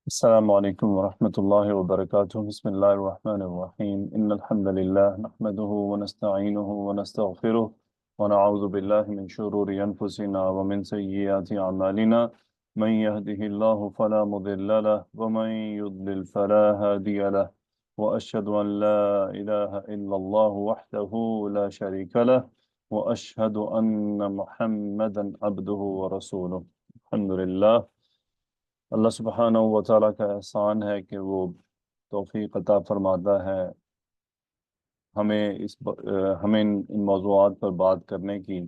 السلام عليكم ورحمة الله وبركاته. بسم الله الرحمن الرحيم. إن الحمد لله نحمده ونستعينه ونستغفره ونعوذ بالله من شرور أنفسنا ومن سيئات أعمالنا. من يهده الله فلا مضل له ومن يضلل فلا هادي له. وأشهد أن لا إله إلا الله وحده لا شريك له. وأشهد أن محمدا عبده ورسوله. الحمد لله. اللہ سبحانہ و تعالیٰ کا احسان ہے کہ وہ توفیق عطا فرماتا ہے ہمیں ان موضوعات پر بات کرنے کی۔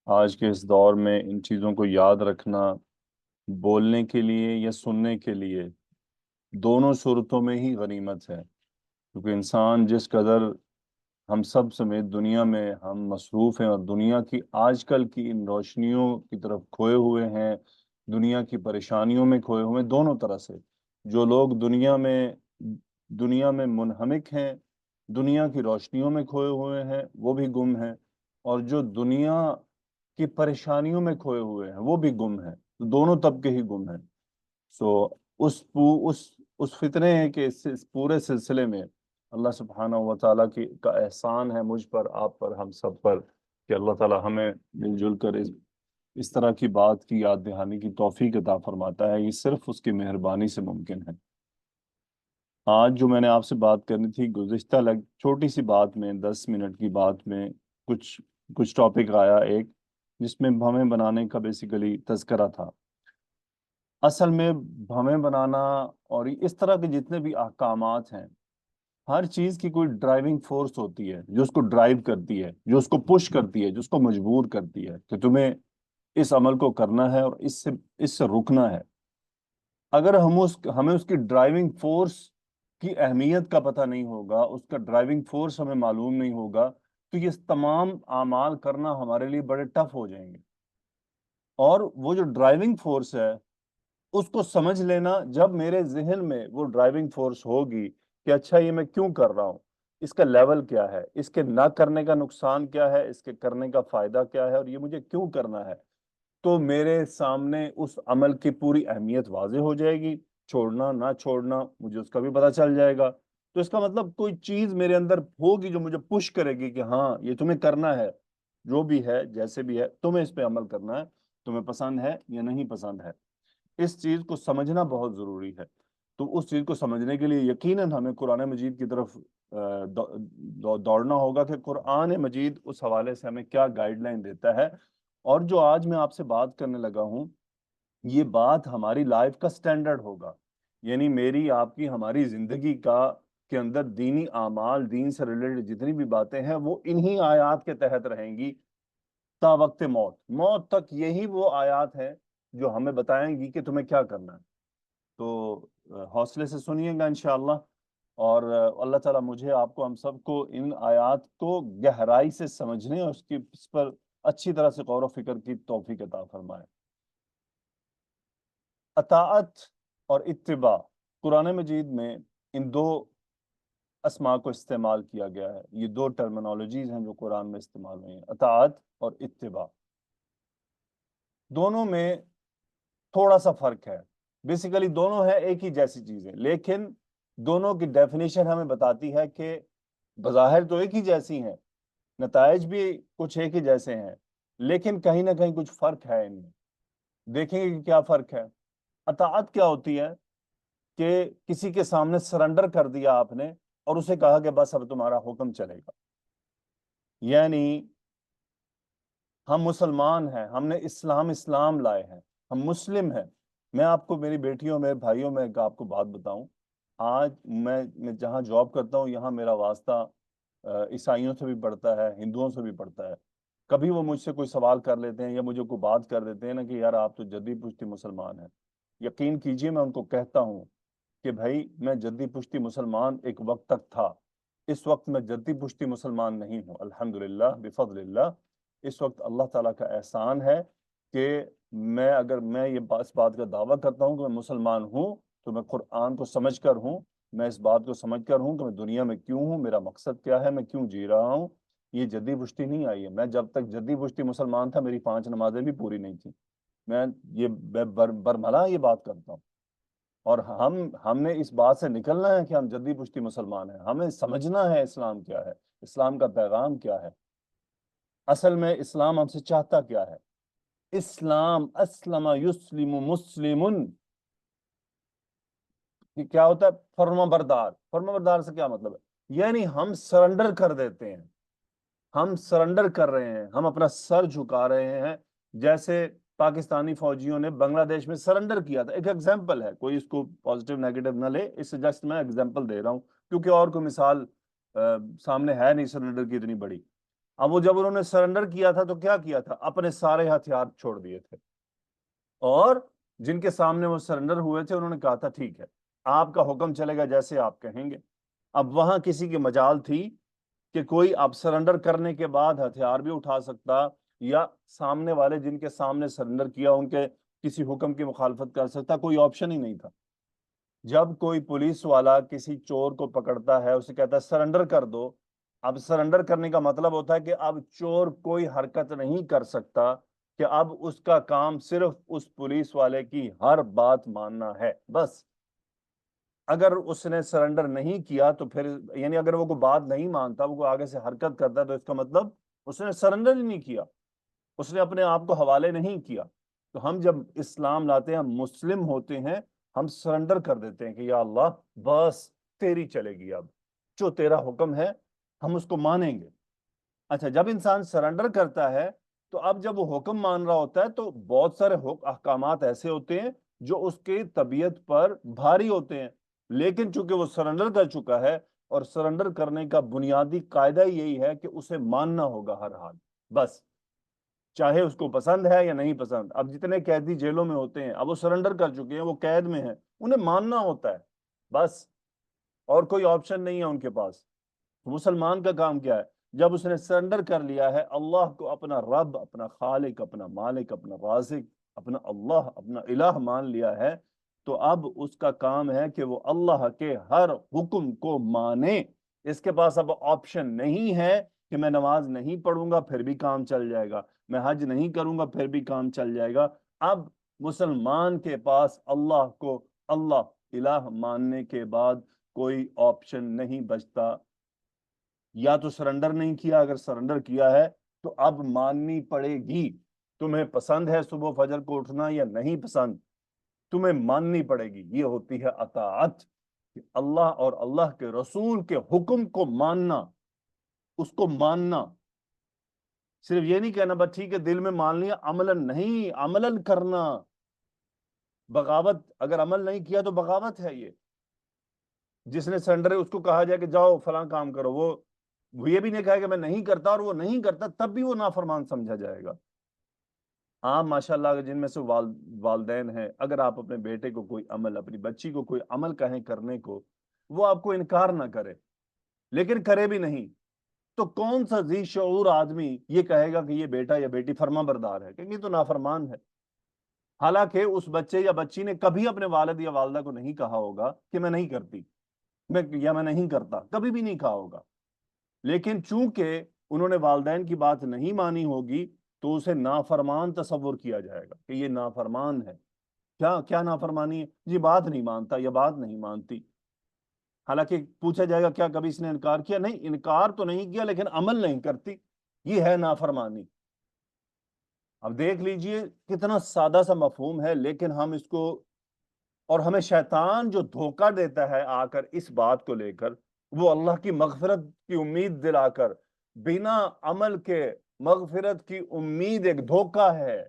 آج کے اس دور میں ان چیزوں کو یاد رکھنا بولنے کے لیے یا سننے کے لیے دونوں صورتوں میں ہی غنیمت ہے، کیونکہ انسان جس قدر ہم سب سمیت دنیا میں ہم مصروف ہیں اور دنیا کی آج کل کی ان روشنیوں کی طرف کھوئے ہوئے ہیں، دنیا کی پریشانیوں میں کھوئے ہوئے ہیں دونوں طرح سے۔ جو لوگ دنیا میں منہمک ہیں، دنیا کی روشنیوں میں کھوئے ہوئے ہیں، وہ بھی گم ہیں، اور جو دنیا کی پریشانیوں میں کھوئے ہوئے ہیں وہ بھی گم ہیں، دونوں طبقے ہی گم ہیں۔ سو اس فتنے ہے کہ اس پورے سلسلے میں اللہ سبحانہ و تعالیٰ کا احسان ہے مجھ پر، آپ پر، ہم سب پر، کہ اللہ تعالیٰ ہمیں مل جل کر اس طرح کی بات کی یاد دہانی کی توفیق عطا فرماتا ہے۔ یہ صرف اس کی مہربانی سے ممکن ہے۔ آج جو میں نے آپ سے بات کرنی تھی، گزشتہ چھوٹی سی بات میں 10 منٹ کی بات میں کچھ ٹاپک آیا ایک، جس میں بھویں بنانے کا بیسیکلی تذکرہ تھا۔ اصل میں بھویں بنانا اور اس طرح کے جتنے بھی احکامات ہیں، ہر چیز کی کوئی ڈرائیونگ فورس ہوتی ہے جو اس کو ڈرائیو کرتی ہے، جو اس کو پش کرتی ہے، جو اس کو مجبور کرتی ہے کہ تمہیں اس عمل کو کرنا ہے اور اس سے رکنا ہے۔ اگر ہمیں اس کی ڈرائیونگ فورس کی اہمیت کا پتہ نہیں ہوگا، اس کا ڈرائیونگ فورس ہمیں معلوم نہیں ہوگا، تو یہ تمام اعمال کرنا ہمارے لیے بڑے ٹف ہو جائیں گے۔ اور وہ جو ڈرائیونگ فورس ہے اس کو سمجھ لینا، جب میرے ذہن میں وہ ڈرائیونگ فورس ہوگی کہ اچھا یہ میں کیوں کر رہا ہوں، اس کا لیول کیا ہے، اس کے نہ کرنے کا نقصان کیا ہے، اس کے کرنے کا فائدہ کیا ہے، اور یہ مجھے کیوں کرنا ہے، تو میرے سامنے اس عمل کی پوری اہمیت واضح ہو جائے گی۔ چھوڑنا نہ چھوڑنا مجھے اس کا بھی پتہ چل جائے گا۔ تو اس کا مطلب کوئی چیز میرے اندر ہوگی جو مجھے پش کرے گی کہ ہاں یہ تمہیں کرنا ہے، جو بھی ہے جیسے بھی ہے تمہیں اس پہ عمل کرنا ہے، تمہیں پسند ہے یا نہیں پسند ہے۔ اس چیز کو سمجھنا بہت ضروری ہے۔ تو اس چیز کو سمجھنے کے لیے یقیناً ہمیں قرآن مجید کی طرف دوڑنا ہوگا کہ قرآن مجید اس حوالے سے ہمیں کیا گائیڈ لائن دیتا ہے۔ اور جو آج میں آپ سے بات کرنے لگا ہوں، یہ بات ہماری لائف کا سٹینڈرڈ ہوگا، یعنی میری آپ کی ہماری زندگی کے اندر دینی اعمال، دین سے ریلیٹڈ جتنی بھی باتیں ہیں وہ انہی آیات کے تحت رہیں گی تا وقت موت تک۔ یہی وہ آیات ہیں جو ہمیں بتائیں گی کہ تمہیں کیا کرنا ہے۔ تو حوصلے سے سنیے گا انشاءاللہ، اور اللہ تعالیٰ مجھے، آپ کو، ہم سب کو ان آیات کو گہرائی سے سمجھنے اور اس پر اچھی طرح سے غور و فکر کی توفیق عطا فرمائے۔ اطاعت اور اتباع، قرآن مجید میں ان دو اسماء کو استعمال کیا گیا ہے۔ یہ دو ٹرمنالوجیز ہیں جو قرآن میں استعمال ہوئی ہیں، اطاعت اور اتباع۔ دونوں میں تھوڑا سا فرق ہے، بیسیکلی دونوں ہے ایک ہی جیسی چیزیں، لیکن دونوں کی ڈیفینیشن ہمیں بتاتی ہے کہ بظاہر تو ایک ہی جیسی ہیں، نتائج بھی کچھ ایک ہی جیسے ہیں، لیکن کہیں نہ کہیں کچھ فرق ہے ان میں۔ دیکھیں گے کہ کیا فرق ہے۔ اطاعت کیا ہوتی ہے کہ کسی کے سامنے سرنڈر کر دیا آپ نے اور اسے کہا کہ بس اب تمہارا حکم چلے گا، یعنی ہم مسلمان ہیں، ہم نے اسلام لائے ہیں، ہم مسلم ہیں۔ میں آپ کو، میری بیٹیوں، میرے بھائیوں، میں آپ کو بات بتاؤں، آج میں جہاں جاب کرتا ہوں یہاں میرا واسطہ عیسائیوں سے بھی پڑتا ہے، ہندوؤں سے بھی پڑتا ہے۔ کبھی وہ مجھ سے کوئی سوال کر لیتے ہیں یا مجھے کوئی بات کر دیتے ہیں نا کہ یار آپ تو جدی پشتی مسلمان ہیں، یقین کیجئے میں ان کو کہتا ہوں کہ بھائی میں جدی پشتی مسلمان ایک وقت تک تھا، اس وقت میں جدی پشتی مسلمان نہیں ہوں، الحمدللہ بفضل اللہ۔ اس وقت اللہ تعالیٰ کا احسان ہے کہ اگر میں اس بات کا دعویٰ کرتا ہوں کہ میں مسلمان ہوں تو میں قرآن کو سمجھ کر ہوں، میں اس بات کو سمجھ کر ہوں کہ میں دنیا میں کیوں ہوں، میرا مقصد کیا ہے، میں کیوں جی رہا ہوں۔ یہ جدی پشتی نہیں آئی ہے۔ میں جب تک جدی پشتی مسلمان تھا میری 5 نمازیں بھی پوری نہیں تھیں۔ میں برملا یہ بات کرتا ہوں۔ اور ہم نے اس بات سے نکلنا ہے کہ ہم جدی پشتی مسلمان ہیں. ہمیں سمجھنا ہے اسلام کیا ہے, اسلام کا پیغام کیا ہے, اصل میں اسلام ہم سے چاہتا کیا ہے. اسلام اسلم یسلم مسلمن، یہ کیا ہوتا ہے؟ فرما بردار. فرما بردار سے کیا مطلب ہے؟ یعنی ہم سرنڈر کر دیتے ہیں، ہم سرنڈر کر رہے ہیں، ہم اپنا سر جھکا رہے ہیں. جیسے پاکستانی فوجیوں نے بنگلہ دیش میں سرنڈر کیا تھا. ایک ایگزامپل ہے، کوئی اس کو پازیٹیو نیگیٹو نہ لے، اس سے جسٹ میں ایگزامپل دے رہا ہوں کیونکہ اور کوئی مثال سامنے ہے نہیں سرنڈر کی اتنی بڑی. اب وہ جب انہوں نے سرنڈر کیا تھا تو کیا کیا تھا؟ اپنے سارے ہتھیار چھوڑ دیے تھے، اور جن کے سامنے وہ سرنڈر ہوئے تھے انہوں نے کہا تھا ٹھیک ہے آپ کا حکم چلے گا جیسے آپ کہیں گے. اب وہاں کسی کی مجال تھی کہ کوئی اب سرنڈر کرنے کے بعد ہتھیار بھی اٹھا سکتا، یا سامنے والے جن کے سامنے سرنڈر کیا ان کے کسی حکم کی مخالفت کر سکتا؟ کوئی آپشن ہی نہیں تھا. جب کوئی پولیس والا کسی چور کو پکڑتا ہے، اسے کہتا ہے سرنڈر کر دو، اب سرنڈر کرنے کا مطلب ہوتا ہے کہ اب چور کوئی حرکت نہیں کر سکتا، کہ اب اس کا کام صرف اس پولیس والے کی ہر بات ماننا ہے بس. اگر اس نے سرنڈر نہیں کیا تو پھر یعنی اگر وہ کوئی بات نہیں مانتا، وہ آگے سے حرکت کرتا ہے، تو اس کا مطلب اس نے سرنڈر ہی نہیں کیا، اس نے اپنے آپ کو حوالے نہیں کیا. تو ہم جب اسلام لاتے ہیں، ہم مسلم ہوتے ہیں، ہم سرنڈر کر دیتے ہیں کہ یا اللہ بس تیری چلے گی، اب جو تیرا حکم ہے ہم اس کو مانیں گے. اچھا، جب انسان سرنڈر کرتا ہے تو اب جب وہ حکم مان رہا ہوتا ہے تو بہت سارے احکامات ایسے ہوتے ہیں جو اس کی طبیعت پر بھاری ہوتے ہیں، لیکن چونکہ وہ سرنڈر کر چکا ہے، اور سرنڈر کرنے کا بنیادی قاعدہ یہی ہے کہ اسے ماننا ہوگا ہر حال بس، چاہے اس کو پسند ہے یا نہیں پسند. اب جتنے قیدی جیلوں میں ہوتے ہیں اب وہ سرنڈر کر چکے ہیں، وہ قید میں ہیں، انہیں ماننا ہوتا ہے بس، اور کوئی آپشن نہیں ہے ان کے پاس. مسلمان کا کام کیا ہے؟ جب اس نے سرنڈر کر لیا ہے، اللہ کو اپنا رب، اپنا خالق، اپنا مالک، اپنا رازق، اپنا اللہ، اپنا الہ مان لیا ہے، تو اب اس کا کام ہے کہ وہ اللہ کے ہر حکم کو مانے. اس کے پاس اب آپشن نہیں ہے کہ میں نماز نہیں پڑھوں گا پھر بھی کام چل جائے گا، میں حج نہیں کروں گا پھر بھی کام چل جائے گا. اب مسلمان کے پاس اللہ کو اللہ الہ ماننے کے بعد کوئی آپشن نہیں بچتا. یا تو سرنڈر نہیں کیا، اگر سرنڈر کیا ہے تو اب ماننی پڑے گی. تمہیں پسند ہے صبح فجر کو اٹھنا یا نہیں پسند، تمہیں ماننی پڑے گی. یہ ہوتی ہے اطاعت، کہ اللہ اور اللہ کے رسول کے حکم کو ماننا، اس کو ماننا. صرف یہ نہیں کہنا بس ٹھیک ہے دل میں مان لیا، عملاً نہیں، عملاً کرنا. بغاوت، اگر عمل نہیں کیا تو بغاوت ہے. یہ جس نے سرنڈر ہے اس کو کہا جائے کہ جاؤ فلاں کام کرو، وہ یہ بھی نہیں کہا کہ میں نہیں کرتا، اور وہ نہیں کرتا تب بھی وہ نافرمان سمجھا جائے گا. ہاں ماشاءاللہ اگر جن میں سے والدین ہیں، اگر آپ اپنے بیٹے کو کوئی عمل، اپنی بچی کو کوئی عمل کہیں کرنے کو، وہ آپ کو انکار نہ کرے لیکن کرے بھی نہیں، تو کون سا ذی شعور آدمی یہ کہے گا کہ یہ بیٹا یا بیٹی فرما بردار ہے؟ کہ یہ تو نافرمان ہے. حالانکہ اس بچے یا بچی نے کبھی اپنے والد یا والدہ کو نہیں کہا ہوگا کہ میں نہیں کرتی، میں نہیں کرتا، کبھی بھی نہیں کہا ہوگا. لیکن چونکہ انہوں نے والدین کی بات نہیں مانی ہوگی تو اسے نافرمان تصور کیا جائے گا کہ یہ نافرمان ہے. کیا نافرمانی ہے؟ یہ بات نہیں مانتا یا بات نہیں مانتی. حالانکہ پوچھا جائے گا کیا کبھی اس نے انکار کیا؟ نہیں، انکار تو نہیں کیا لیکن عمل نہیں کرتی، یہ ہے نافرمانی. اب دیکھ لیجئے کتنا سادہ سا مفہوم ہے، لیکن ہم اس کو، اور ہمیں شیطان جو دھوکہ دیتا ہے آ کر اس بات کو لے کر، وہ اللہ کی مغفرت کی امید دلا کر، بنا عمل کے مغفرت کی امید ایک دھوکہ ہے،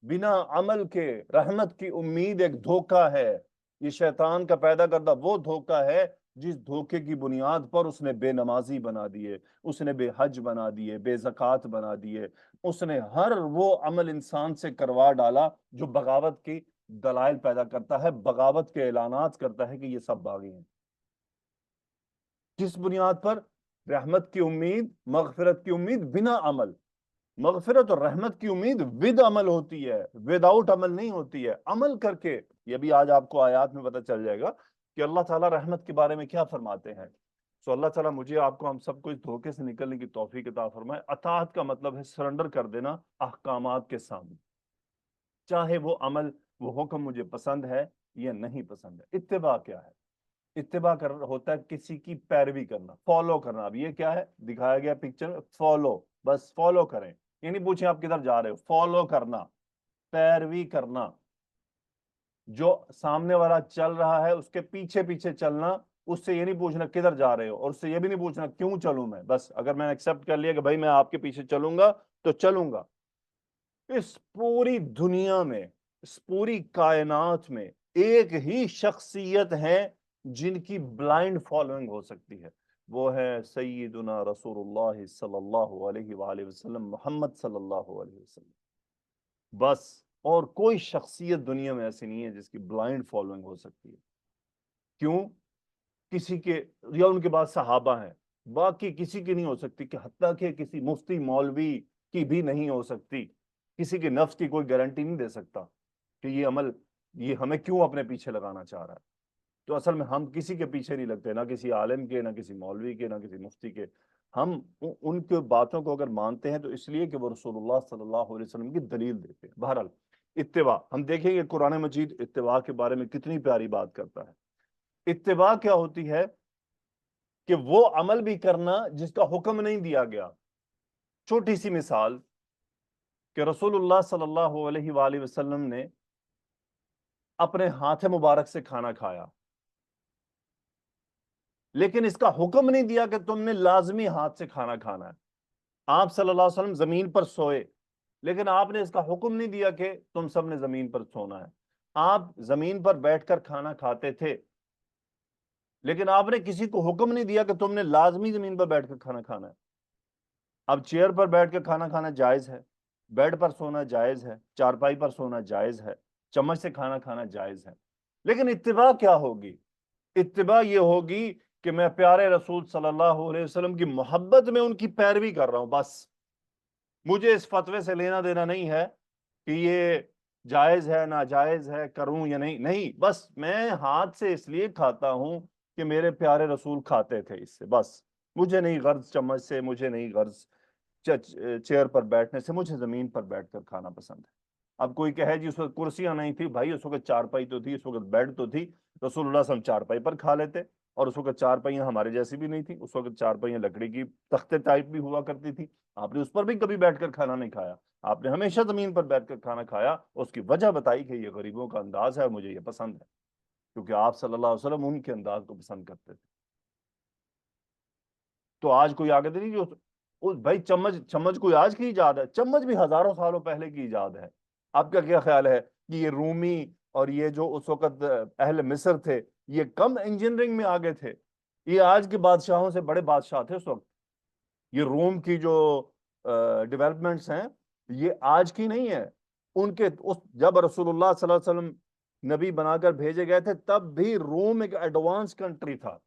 بنا عمل کے رحمت کی امید ایک دھوکہ ہے. یہ شیطان کا پیدا کردہ وہ دھوکہ ہے جس دھوکے کی بنیاد پر اس نے بے نمازی بنا دیے، اس نے بے حج بنا دیے، بے زکوٰۃ بنا دیے، اس نے ہر وہ عمل انسان سے کروا ڈالا جو بغاوت کی دلائل پیدا کرتا ہے، بغاوت کے اعلانات کرتا ہے کہ یہ سب باغی ہیں. کس بنیاد پر؟ رحمت کی امید، مغفرت کی امید بنا عمل. مغفرت اور رحمت کی امید ود عمل ہوتی ہے، ود آؤٹ عمل نہیں ہوتی ہے، عمل کر کے. یہ بھی آج آپ کو آیات میں پتہ چل جائے گا کہ اللہ تعالیٰ رحمت کے بارے میں کیا فرماتے ہیں. سو اللہ تعالیٰ مجھے آپ کو، ہم سب کو اس دھوکے سے نکلنے کی توفیق عطا فرمائے. اطاعت کا مطلب ہے سرنڈر کر دینا احکامات کے سامنے، چاہے وہ عمل وہ حکم مجھے پسند ہے یا نہیں پسند ہے۔ اتباع کیا ہے؟ اتباع ہوتا ہے کسی کی پیروی کرنا، فالو کرنا۔ اب یہ کیا ہے؟ دکھایا گیا پکچر، فالو، بس فالو کریں، یہ نہیں پوچھیں آپ کدھر جا رہے ہو، فالو کرنا، پیروی کرنا۔ جو سامنے والا چل رہا ہے اس کے پیچھے پیچھے چلنا، اس سے یہ نہیں پوچھنا کدھر جا رہے ہو، اور اس سے یہ بھی نہیں پوچھنا کیوں چلوں میں، بس اگر میں نے ایکسپٹ کر لیا کہ بھائی میں آپ کے پیچھے چلوں گا تو چلوں گا۔ اس پوری دنیا میں، اس پوری کائنات میں ایک ہی شخصیت ہے جن کی بلائنڈ فالوئنگ ہو سکتی ہے، وہ ہے سیدنا رسول اللہ صلی اللہ علیہ وآلہ وسلم، محمد صلی اللہ علیہ وسلم، بس۔ اور کوئی شخصیت دنیا میں ایسی نہیں ہے جس کی بلائنڈ فالوئنگ ہو سکتی ہے۔ کیوں؟ کسی کے، یا ان کے بعد صحابہ ہیں، باقی کسی کی نہیں ہو سکتی، کہ حتیٰ کہ کسی مفتی مولوی کی بھی نہیں ہو سکتی۔ کسی کے نفس کی کوئی گارنٹی نہیں دے سکتا کہ یہ عمل یہ ہمیں کیوں اپنے پیچھے لگانا چاہ رہا ہے۔ تو اصل میں ہم کسی کے پیچھے نہیں لگتے، نہ کسی عالم کے، نہ کسی مولوی کے، نہ کسی مفتی کے۔ ہم ان کے باتوں کو اگر مانتے ہیں تو اس لیے کہ وہ رسول اللہ صلی اللہ علیہ وسلم کی دلیل دیتے ہیں۔ بہرحال اتباع ہم دیکھیں گے، قرآن مجید اتباع کے بارے میں کتنی پیاری بات کرتا ہے۔ اتباع کیا ہوتی ہے؟ کہ وہ عمل بھی کرنا جس کا حکم نہیں دیا گیا۔ چھوٹی سی مثال، کہ رسول اللہ صلی اللہ علیہ وآلہ وسلم نے اپنے ہاتھ مبارک سے کھانا کھایا، لیکن اس کا حکم نہیں دیا کہ تم نے لازمی ہاتھ سے کھانا کھانا ہے۔ آپ صلی اللہ علیہ وسلم زمین پر سوئے، لیکن آپ نے اس کا حکم نہیں دیا کہ تم سب نے زمین پر سونا ہے۔ آپ زمین پر بیٹھ کر کھانا کھاتے تھے، لیکن آپ نے کسی کو حکم نہیں دیا کہ تم نے لازمی زمین پر بیٹھ کر کھانا کھانا ہے۔ اب چیئر پر بیٹھ کے کھانا کھانا جائز ہے، بیڈ پر سونا جائز ہے، چارپائی پر سونا جائز ہے، چمچ سے کھانا کھانا جائز ہے، لیکن اتباع کیا ہوگی؟ اتباع یہ ہوگی کہ میں پیارے رسول صلی اللہ علیہ وسلم کی محبت میں ان کی پیروی کر رہا ہوں، بس۔ مجھے اس فتوے سے لینا دینا نہیں ہے کہ یہ جائز ہے ناجائز ہے، کروں یا نہیں، نہیں، بس میں ہاتھ سے اس لیے کھاتا ہوں کہ میرے پیارے رسول کھاتے تھے اس سے، بس۔ مجھے نہیں غرض چمچ سے، مجھے نہیں غرض چیئر پر بیٹھنے سے، مجھے زمین پر بیٹھ کر کھانا پسند ہے۔ اب کوئی کہے جی اس وقت کرسیاں نہیں تھی، بھائی اس وقت چارپائی تو تھی، اس وقت بیڈ تو تھی، رسول اللہ صلی اللہ علیہ وسلم چارپائی پر کھا لیتے، اور اس وقت چارپائیاں ہمارے جیسی بھی نہیں تھی، اس وقت چارپائیاں لکڑی کی تختے ٹائپ بھی ہوا کرتی تھی، آپ نے اس پر بھی کبھی بیٹھ کر کھانا نہیں کھایا، آپ نے ہمیشہ زمین پر بیٹھ کر کھانا کھایا۔ اس کی وجہ بتائی کہ یہ غریبوں کا انداز ہے اور مجھے یہ پسند ہے، کیونکہ آپ صلی اللہ علیہ وسلم ان کے انداز کو پسند کرتے تھے۔ تو آج کوئی آگے نہیں جو بھائی چمچ کوئی آج کی ایجاد ہے؟ چمچ بھی ہزاروں سالوں پہلے کی ایجاد ہے۔ آپ کا کیا خیال ہے کہ یہ رومی اور یہ جو اس وقت اہل مصر تھے، یہ کم انجینئرنگ میں آگے تھے؟ یہ آج کے بادشاہوں سے بڑے بادشاہ تھے اس وقت۔ یہ روم کی جو ڈیولپمنٹس ہیں یہ آج کی نہیں ہے، ان کے جب رسول اللہ صلی اللہ علیہ وسلم نبی بنا کر بھیجے گئے تھے تب بھی روم ایک ایڈوانس کنٹری تھا،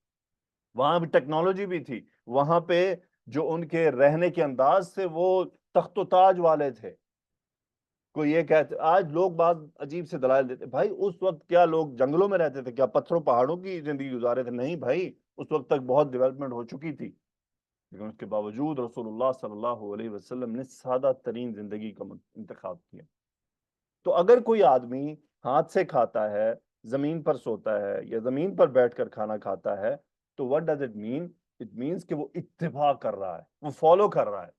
وہاں بھی ٹیکنالوجی بھی تھی، وہاں پہ جو ان کے رہنے کے انداز تھے وہ تخت و تاج والے تھے۔ کوئی یہ کہتے، آج لوگ بعض عجیب سے دلائل دیتے، بھائی اس وقت کیا لوگ جنگلوں میں رہتے تھے؟ کیا پتھروں پہاڑوں کی زندگی گزارے تھے؟ نہیں بھائی، اس وقت تک بہت ڈیولپمنٹ ہو چکی تھی، لیکن اس کے باوجود رسول اللہ صلی اللہ علیہ وسلم نے سادہ ترین زندگی کا انتخاب کیا۔ تو اگر کوئی آدمی ہاتھ سے کھاتا ہے، زمین پر سوتا ہے، یا زمین پر بیٹھ کر کھانا کھاتا ہے، تو what does it mean؟ It means کہ وہ اتباع کر رہا ہے، وہ فالو کر رہا ہے۔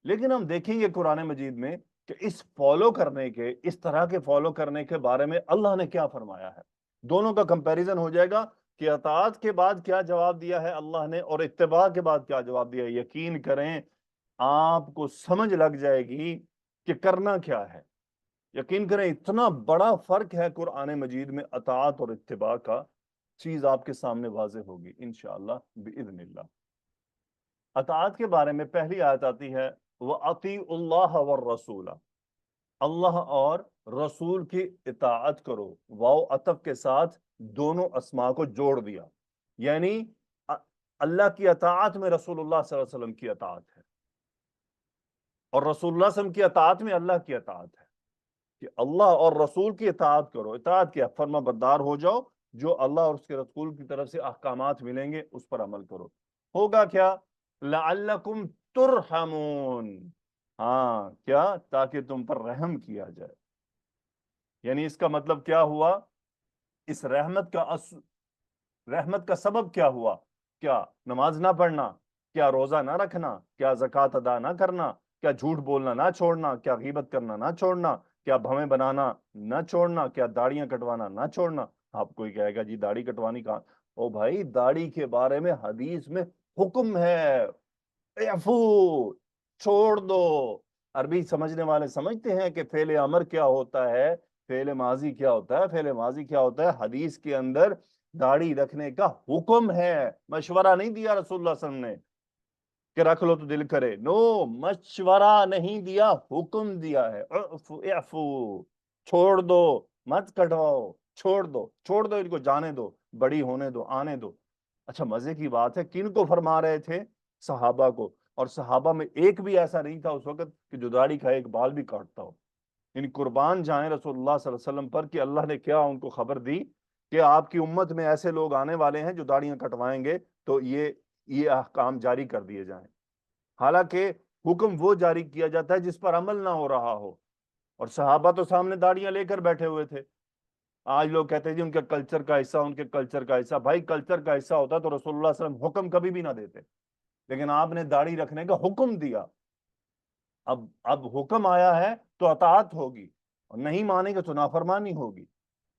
لیکن ہم دیکھیں گے قرآن مجید میں کہ اس فالو کرنے کے، اس طرح کے فالو کرنے کے بارے میں اللہ نے کیا فرمایا ہے۔ دونوں کا کمپیریزن ہو جائے گا کہ اطاعت کے بعد کیا جواب دیا ہے اللہ نے، اور اتباع کے بعد کیا جواب دیا ہے۔ یقین کریں آپ کو سمجھ لگ جائے گی کہ کرنا کیا ہے۔ یقین کریں اتنا بڑا فرق ہے قرآن مجید میں اطاعت اور اتباع کا، چیز آپ کے سامنے واضح ہوگی انشاءاللہ بإذن اللہ۔ اطاعت کے بارے میں پہلی آیت آتی ہے وَأَطِیعُوا اللَّهَ وَالرَّسُولَ، اللہ اور رسول کی اطاعت کرو۔ واو عطف کے ساتھ دونوں اسماء کو جوڑ دیا، یعنی اللہ کی اطاعت میں رسول اللہ صلی اللہ علیہ وسلم کی اطاعت ہے، اور رسول اللہ صلی اللہ علیہ وسلم کی اطاعت میں اللہ کی اطاعت ہے، کہ اللہ اور رسول کی اطاعت کرو۔ اطاعت کیا؟ فرما بردار ہو جاؤ، جو اللہ اور اس کے رسول کی طرف سے احکامات ملیں گے اس پر عمل کرو۔ ہوگا کیا؟ لعلکم ترحمون، ہاں کیا؟ تاکہ تم پر رحم کیا جائے۔ یعنی اس کا مطلب کیا ہوا؟ اس رحمت کا سبب کیا ہوا؟ کیا نماز نہ پڑھنا؟ کیا روزہ نہ رکھنا؟ کیا زکوٰۃ ادا نہ کرنا؟ کیا جھوٹ بولنا نہ چھوڑنا؟ کیا غیبت کرنا نہ چھوڑنا؟ کیا بھویں بنانا نہ چھوڑنا؟ کیا داڑیاں کٹوانا نہ چھوڑنا؟ آپ کوئی کہے گا جی داڑھی کٹوانی کہاں؟ او بھائی، داڑھی کے بارے میں حدیث میں حکم ہے، اعفو، چھوڑ دو۔ عربی سمجھنے والے سمجھتے ہیں کہ فعل امر کیا ہوتا ہے، فعل ماضی کیا ہوتا ہے، فعل ماضی کیا ہوتا ہے۔ حدیث کے اندر داڑھی رکھنے کا حکم ہے، مشورہ نہیں دیا رسول اللہ صلی اللہ علیہ وسلم نے کہ رکھ لو تو دل کرے، نو، مشورہ نہیں دیا، حکم دیا ہے، اعفو اعفو، چھوڑ دو، مت کٹواؤ، چھوڑ دو ان کو، جانے دو، بڑی ہونے دو، آنے دو۔ اچھا، مزے کی بات ہے، کن کو فرما رہے تھے؟ صحابہ کو۔ اور صحابہ میں ایک بھی ایسا نہیں تھا اس وقت کہ جو داڑھی کا ایک بال بھی کاٹتا ہو۔ یعنی قربان جائیں رسول اللہ صلی اللہ علیہ وسلم پر کہ اللہ نے کیا ان کو خبر دی کہ آپ کی امت میں ایسے لوگ آنے والے ہیں جو داڑیاں کٹوائیں گے، تو یہ احکام جاری کر دیے جائیں۔ حالانکہ حکم وہ جاری کیا جاتا ہے جس پر عمل نہ ہو رہا ہو، اور صحابہ تو سامنے داڑیاں لے کر بیٹھے ہوئے تھے۔ آج لوگ کہتے ہیں جی ان کے کلچر کا حصہ، ان کے کلچر کا حصہ۔ بھائی کلچر کا حصہ ہوتا تو رسول اللہ صلی اللہ علیہ وسلم حکم کبھی بھی نہ دیتے، لیکن آپ نے داڑھی رکھنے کا حکم دیا۔ اب حکم آیا ہے تو اطاعت ہوگی، اور نہیں مانیں گے تو نافرمانی ہوگی۔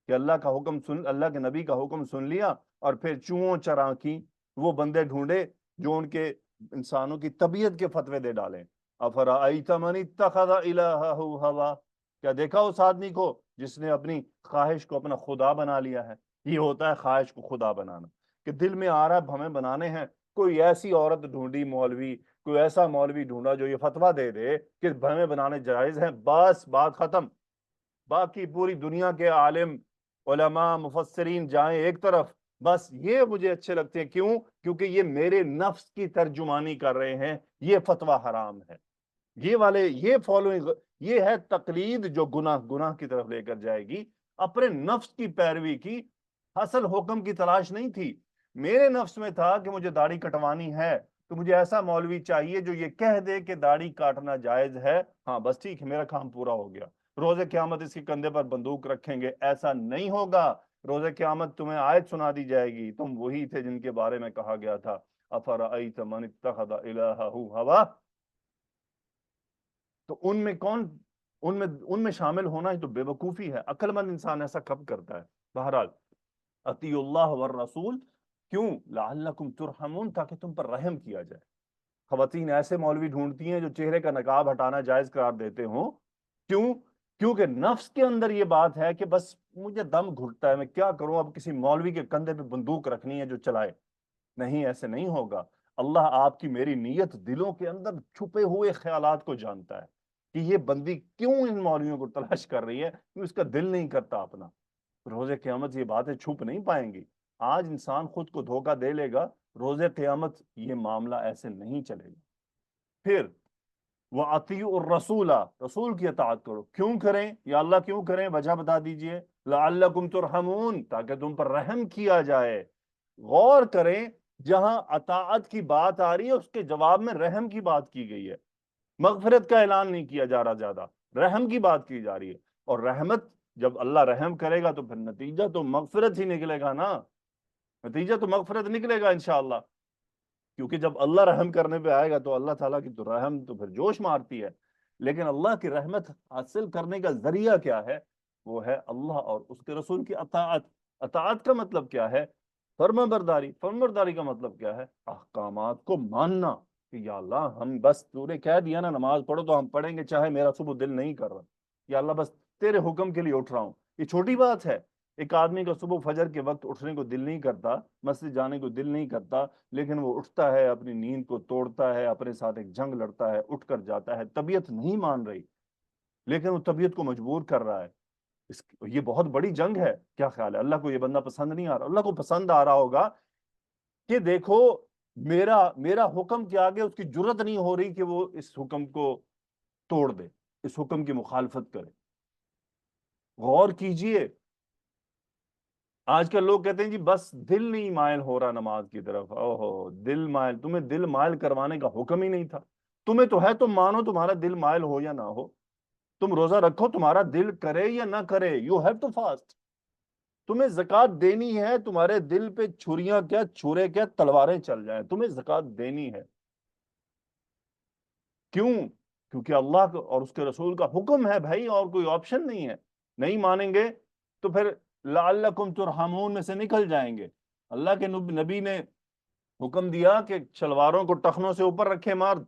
کہ اللہ کا حکم سن، اللہ کے نبی کا حکم سن لیا، اور پھر چوہوں چراں کی وہ بندے ڈھونڈے جو ان کے انسانوں کی طبیعت کے فتوے دے ڈالیں۔ افرأیت من اتخذ الہہ ہوا، کیا دیکھا اس آدمی کو جس نے اپنی خواہش کو اپنا خدا بنا لیا ہے؟ یہ ہوتا ہے خواہش کو خدا بنانا، کہ دل میں آ رہا ہے ہمیں بنانے ہیں، کوئی ایسی عورت ڈھونڈی مولوی، کوئی ایسا مولوی ڈھونڈا جو یہ فتویٰ دے دے کہ بھویں بنانے جائز ہیں، بس بات ختم۔ باقی پوری دنیا کے عالم، علماء، مفسرین جائیں ایک طرف، بس یہ مجھے اچھے لگتے ہیں۔ کیوں؟ کیونکہ یہ میرے نفس کی ترجمانی کر رہے ہیں، یہ فتویٰ حرام ہے، یہ فالوئنگ، یہ ہے تقلید جو گناہ کی طرف لے کر جائے گی۔ اپنے نفس کی پیروی کی، اصل حکم کی تلاش نہیں تھی۔ میرے نفس میں تھا کہ مجھے داڑھی کٹوانی ہے، تو مجھے ایسا مولوی چاہیے جو یہ کہہ دے کہ داڑھی کاٹنا جائز ہے، ہاں بس ٹھیک ہے، میرا کام پورا ہو گیا۔ روز قیامت اس کے کندھے پر بندوق رکھیں گے، ایسا نہیں ہوگا۔ روز قیامت تمہیں آیت سنا دی جائے گی، تم وہی تھے جن کے بارے میں کہا گیا تھا افرأیت من اتخذ الہہ ہوا۔ تو ان میں شامل ہونا ہی تو بے وقوفی ہے۔ عقل مند انسان ایسا کب کرتا ہے؟ بہرحال، اطیعوا اللہ والرسول، کیوں؟ لعلکم ترحمون، تاکہ تم پر رحم کیا جائے۔ خواتین ایسے مولوی ڈھونڈتی ہیں جو چہرے کا نقاب ہٹانا جائز قرار دیتے ہوں۔ کیوں؟ کیونکہ نفس کے اندر یہ بات ہے کہ بس مجھے دم گھٹتا ہے، میں کیا کروں، اب کسی مولوی کے کندھے پہ بندوق رکھنی ہے جو چلائے۔ نہیں، ایسے نہیں ہوگا۔ اللہ آپ کی میری نیت، دلوں کے اندر چھپے ہوئے خیالات کو جانتا ہے کہ یہ بندی کیوں ان مولویوں کو تلاش کر رہی ہے، کیوں اس کا دل نہیں کرتا اپنا۔ روز قیامت یہ باتیں چھپ نہیں پائیں گی۔ آج انسان خود کو دھوکہ دے لے گا، روز قیامت یہ معاملہ ایسے نہیں چلے گا۔ پھر وَأَطِيعُوا الرَّسُولَ، رسول کی اطاعت کرو۔ کیوں کریں یا اللہ کیوں کریں؟ وجہ بتا دیجئے۔ لَعَلَّكُمْ تُرْحَمُونَ، تاکہ تم پر رحم کیا جائے۔ غور کریں، جہاں اطاعت کی بات آ رہی ہے اس کے جواب میں رحم کی بات کی گئی ہے۔ مغفرت کا اعلان نہیں کیا جا رہا، زیادہ رحم کی بات کی جا رہی ہے۔ اور رحمت، جب اللہ رحم کرے گا تو پھر نتیجہ تو مغفرت ہی نکلے گا نا، نتیجہ تو مغفرت نکلے گا انشاءاللہ۔ کیونکہ جب اللہ رحم کرنے پہ آئے گا تو اللہ تعالیٰ کی تو رحم تو پھر جوش مارتی ہے۔ لیکن اللہ کی رحمت حاصل کرنے کا ذریعہ کیا ہے؟ وہ ہے اللہ اور اس کے رسول کی اطاعت۔ اطاعت کا مطلب کیا ہے؟ فرما برداری۔ فرما برداری کا مطلب کیا ہے؟ احکامات کو ماننا، کہ یا اللہ ہم بس تو نے کہہ دیا نا نماز پڑھو تو ہم پڑھیں گے، چاہے میرا صبح دل نہیں کر رہا، یا اللہ بس تیرے حکم کے لیے اٹھ رہا ہوں۔ یہ چھوٹی بات ہے۔ ایک آدمی کا صبح فجر کے وقت اٹھنے کو دل نہیں کرتا، مسجد جانے کو دل نہیں کرتا، لیکن وہ اٹھتا ہے، اپنی نیند کو توڑتا ہے، اپنے ساتھ ایک جنگ لڑتا ہے، اٹھ کر جاتا ہے۔ طبیعت نہیں مان رہی، لیکن وہ طبیعت کو مجبور کر رہا ہے۔ یہ بہت بڑی جنگ ہے۔ کیا خیال ہے اللہ کو یہ بندہ پسند نہیں آ رہا؟ اللہ کو پسند آ رہا ہوگا کہ دیکھو میرا حکم کے آگے اس کی جرت نہیں ہو رہی کہ وہ اس حکم کو توڑ دے، اس حکم کی مخالفت کرے۔ غور کیجئے، آج کل لوگ کہتے ہیں جی بس دل نہیں مائل ہو رہا نماز کی طرف۔ اوہو، دل مائل؟ تمہیں دل مائل کروانے کا حکم ہی نہیں تھا۔ تمہیں تو ہے، تم مانو، تمہارا دل مائل ہو یا نہ ہو، تم روزہ رکھو، تمہارا دل کرے یا نہ کرے، یو ہیو ٹو فاسٹ. تمہیں زکات دینی ہے، تمہارے دل پہ چھریاں کیا، چھرے کیا، تلواریں چل جائیں، تمہیں زکات دینی ہے. کیوں؟ کیونکہ اللہ اور اس کے رسول کا حکم ہے بھائی، اور کوئی آپشن نہیں ہے. نہیں مانیں گے تو پھر لعلکم ترحمون میں سے نکل جائیں گے. اللہ کے نبی نے حکم دیا کہ شلواروں کو ٹخنوں سے اوپر رکھے مرد،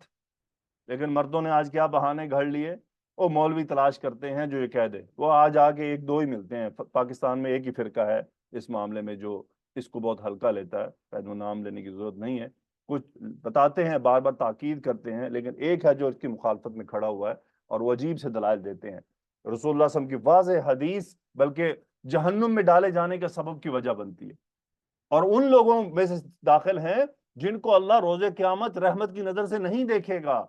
لیکن مردوں نے آج کیا بہانے گھڑ لیے، وہ مولوی تلاش کرتے ہیں جو یہ کہہ دے. وہ آج آ کے ایک دو ہی ملتے ہیں پاکستان میں، ایک ہی فرقہ ہے اس معاملے میں جو اس کو بہت ہلکا لیتا ہے، شاید وہ نام لینے کی ضرورت نہیں ہے. کچھ بتاتے ہیں، بار بار تاکید کرتے ہیں، لیکن ایک ہے جو اس کی مخالفت میں کھڑا ہوا ہے اور وہ عجیب سے دلائل دیتے ہیں. رسول اللہ صلی اللہ علیہ وسلم کی واضح حدیث بلکہ جہنم میں ڈالے جانے کے سبب کی وجہ بنتی ہے، اور ان لوگوں میں سے داخل ہیں جن کو اللہ روز قیامت رحمت کی نظر سے نہیں دیکھے گا،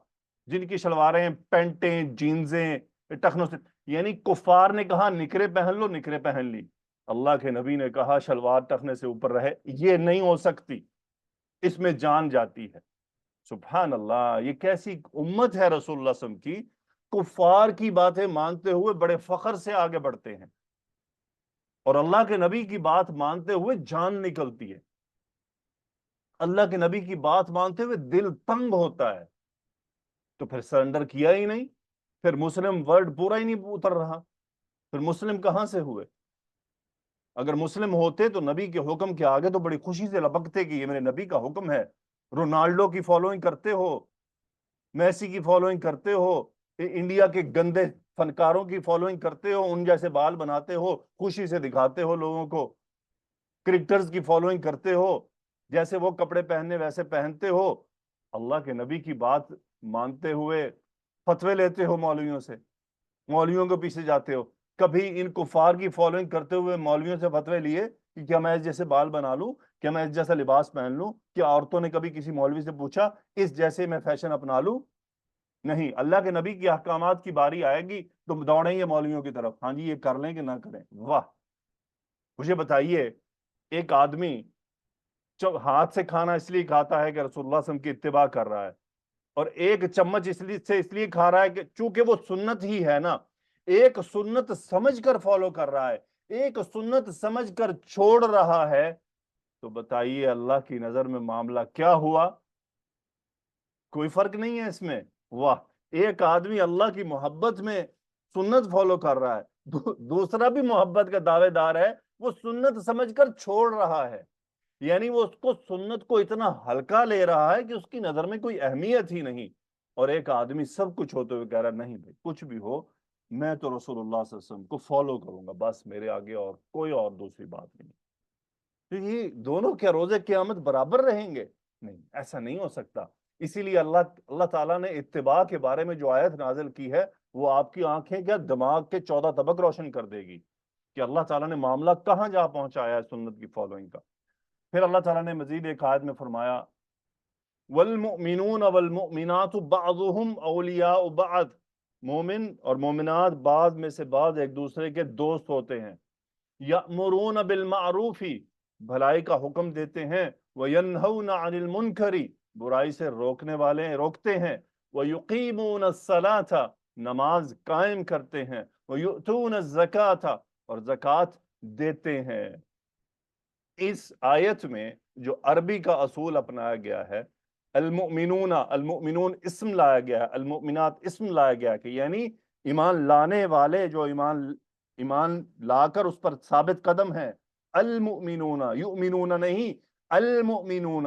جن کی شلواریں، پینٹیں، جینزیں ٹخنوں سے. یعنی کفار نے کہا نکرے پہن لو، نکرے پہن لی. اللہ کے نبی نے کہا شلوار ٹخنے سے اوپر رہے، یہ نہیں ہو سکتی، اس میں جان جاتی ہے. سبحان اللہ، یہ کیسی امت ہے رسول اللہ صلی اللہ علیہ وسلم کی. کفار کی باتیں مانتے ہوئے بڑے فخر سے آگے بڑھتے ہیں، اور اللہ کے نبی کی بات مانتے ہوئے جان نکلتی ہے. اللہ کے نبی کی بات مانتے ہوئے دل تنگ ہوتا ہے. تو پھر سرنڈر کیا ہی نہیں، پھر مسلم ورڈ پورا ہی نہیں اتر رہا، پھر مسلم کہاں سے ہوئے؟ اگر مسلم ہوتے تو نبی کے حکم کے آگے تو بڑی خوشی سے لپکتے کہ یہ میرے نبی کا حکم ہے. رونالڈو کی فالوئنگ کرتے ہو، میسی کی فالوئنگ کرتے ہو، انڈیا کے گندے فنکاروں کی فالوئنگ کرتے ہو، ان جیسے بال بناتے ہو، خوشی سے دکھاتے ہو لوگوں کو، کرکٹرز کی فالوئنگ کرتے ہو، جیسے وہ کپڑے پہننے ویسے پہنتے ہو. اللہ کے نبی کی بات مانتے ہوئے فتوے لیتے ہو مولویوں سے، مولویوں کے پیچھے جاتے ہو. کبھی ان کفار کی فالوئنگ کرتے ہوئے مولویوں سے فتوے لیے کہ کیا میں اس جیسے بال بنا لوں، کیا میں اس جیسا لباس پہن لوں؟ کیا عورتوں نے کبھی کسی مولوی سے پوچھا اس جیسے میں فیشن اپنا لوں؟ نہیں. اللہ کے نبی کی احکامات کی باری آئے گی تو دوڑیں گے مولویوں کی طرف، ہاں جی یہ کر لیں کہ نہ کریں. واہ. مجھے بتائیے، ایک آدمی ہاتھ سے کھانا اس لیے کھاتا ہے کہ رسول اللہ صلی اللہ علیہ وسلم کی اتباع کر رہا ہے، اور ایک چمچ اس لیے کھا رہا ہے کہ چونکہ وہ سنت ہی ہے نا، ایک سنت سمجھ کر فالو کر رہا ہے، ایک سنت سمجھ کر چھوڑ رہا ہے. تو بتائیے اللہ کی نظر میں معاملہ کیا ہوا؟ کوئی فرق نہیں ہے اس میں. واہ. ایک آدمی اللہ کی محبت میں سنت فالو کر رہا ہے، دوسرا بھی محبت کا دعوے دار ہے، وہ سنت سمجھ کر چھوڑ رہا ہے. یعنی وہ اس کو سنت کو اتنا ہلکا لے رہا ہے کہ اس کی نظر میں کوئی اہمیت ہی نہیں. اور ایک آدمی سب کچھ ہوتے ہوئے کہہ رہا نہیں بھائی کچھ بھی ہو، میں تو رسول اللہ صلی اللہ علیہ وسلم کو فالو کروں گا، بس میرے آگے اور کوئی اور دوسری بات نہیں. تو یہ دونوں کیا روزے قیامت برابر رہیں گے؟ نہیں، ایسا نہیں ہو سکتا. اسی لیے اللہ تعالیٰ نے اتباع کے بارے میں جو آیت نازل کی ہے وہ آپ کی آنکھیں کیا، دماغ کے 14 طبق روشن کر دے گی کہ اللہ تعالیٰ نے معاملہ کہاں جا پہنچایا ہے سنت کی فالوئنگ کا. پھر اللہ تعالیٰ نے مزید ایک آیت میں فرمایا وَالْمُؤْمِنُونَ وَالْمُؤْمِنَاتُ بَعْضُهُمْ أَوْلِيَاءُ بَعْضٍ. مومن اور مومنات بعض میں سے بعض ایک دوسرے کے دوست ہوتے ہیں. یأمرون بالمعروف، بھلائی کا حکم دیتے ہیں، وینہون عن المنکر، برائی سے روکنے والے روکتے ہیں، ویقیمون الصلاۃ، نماز قائم کرتے ہیں، ویؤتون الزکاۃ، اور زکوٰۃ دیتے ہیں. اس آیت میں جو عربی کا اصول اپنایا گیا ہے، المؤمنون اسم لایا گیا ہے، المؤمنات اسم لایا گیا ہے، کہ یعنی ایمان لانے والے جو ایمان لا کر اس پر ثابت قدم ہیں. المؤمنون، یؤمنون نہیں، المؤمنون.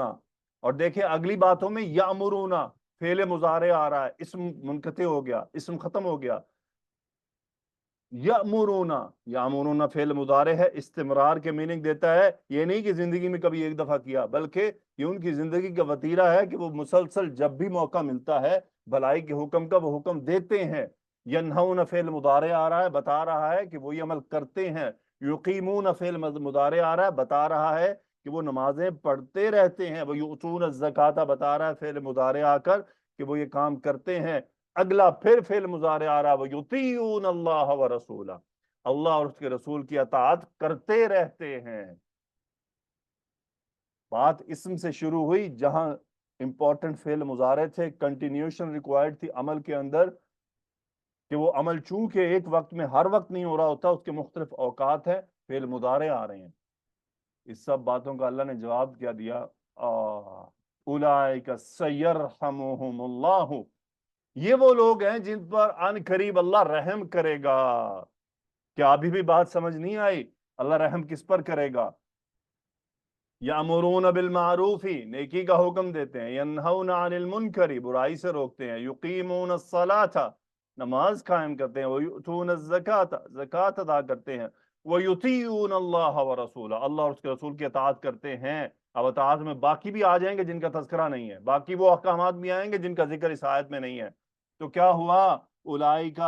اور دیکھیں اگلی باتوں میں یامرون، فعل مضارع آ رہا ہے، اسم منقطع ہو گیا، اسم ختم ہو گیا. یامرون فعل مضارع ہے، استمرار کے میننگ دیتا ہے. یہ نہیں کہ زندگی میں کبھی ایک دفعہ کیا، بلکہ یہ ان کی زندگی کا وتیرہ ہے کہ وہ مسلسل جب بھی موقع ملتا ہے بھلائی کے حکم کا وہ حکم دیتے ہیں. ینہون فعل مضارع آ رہا ہے، بتا رہا ہے کہ وہ یہ عمل کرتے ہیں. یقیمون فعل مضارع آ رہا ہے، بتا رہا ہے کہ وہ نمازیں پڑھتے رہتے ہیں. وہ یؤتون الزکاۃ بتا رہا ہے فعل مضارع آ کر کہ وہ یہ کام کرتے ہیں. اگلا پھر فعل مضارع آ رہا ہے وَيُطِيعُونَ اللَّهَ وَرَسُولَهُ، اللہ اور اس کے رسول کی اطاعت کرتے رہتے ہیں. بات اسم سے شروع ہوئی، جہاں امپورٹنٹ فعل مضارع تھے، کنٹینیوشن ریکوائرڈ تھی عمل کے اندر، کہ وہ عمل چونکہ ایک وقت میں ہر وقت نہیں ہو رہا ہوتا، اس کے مختلف اوقات ہے، فعل مضارع آ رہے ہیں. اس سب باتوں کا اللہ نے جواب کیا دیا، اولئک سیرحمہم اللہ، یہ وہ لوگ ہیں جن پر ان قریب اللہ رحم کرے گا. کیا ابھی بھی بات سمجھ نہیں آئی؟ اللہ رحم کس پر کرے گا؟ یامرون بالمعروف، نیکی کا حکم دیتے ہیں، ینہون عن المنکر، برائی سے روکتے ہیں، یقیمون الصلاۃ، نماز قائم کرتے ہیں، ویؤتون الزکاۃ، زکوٰۃ ادا کرتے ہیں، ویطیعون اللہ ورسولہ، اللہ اور اس کے رسول کی اطاعت کرتے ہیں. اب اطاعت میں باقی بھی آ جائیں گے جن کا تذکرہ نہیں ہے، باقی وہ احکامات بھی آئیں گے جن کا ذکر اس آیت میں نہیں ہے. تو کیا ہوا؟ اولئک،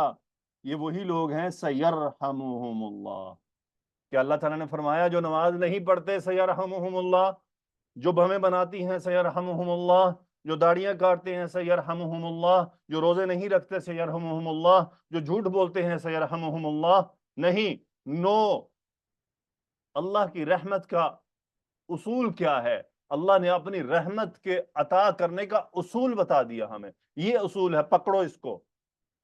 یہ وہی لوگ ہیں، سیرحمہم اللہ، کہ اللہ تعالیٰ نے فرمایا جو نماز نہیں پڑھتے سیرحمہم اللہ، جو بہمیں بناتی ہیں سیرحمہم اللہ، جو داڑیاں کاٹتے ہیں سیرحمہم اللہ، جو روزے نہیں رکھتے سیرحمہم اللہ، جو جھوٹ بولتے ہیں سیرحمہم اللہ. نہیں، نو. اللہ کی رحمت کا اصول کیا ہے؟ اللہ نے اپنی رحمت کے عطا کرنے کا اصول بتا دیا ہمیں. یہ اصول ہے، پکڑو اس کو،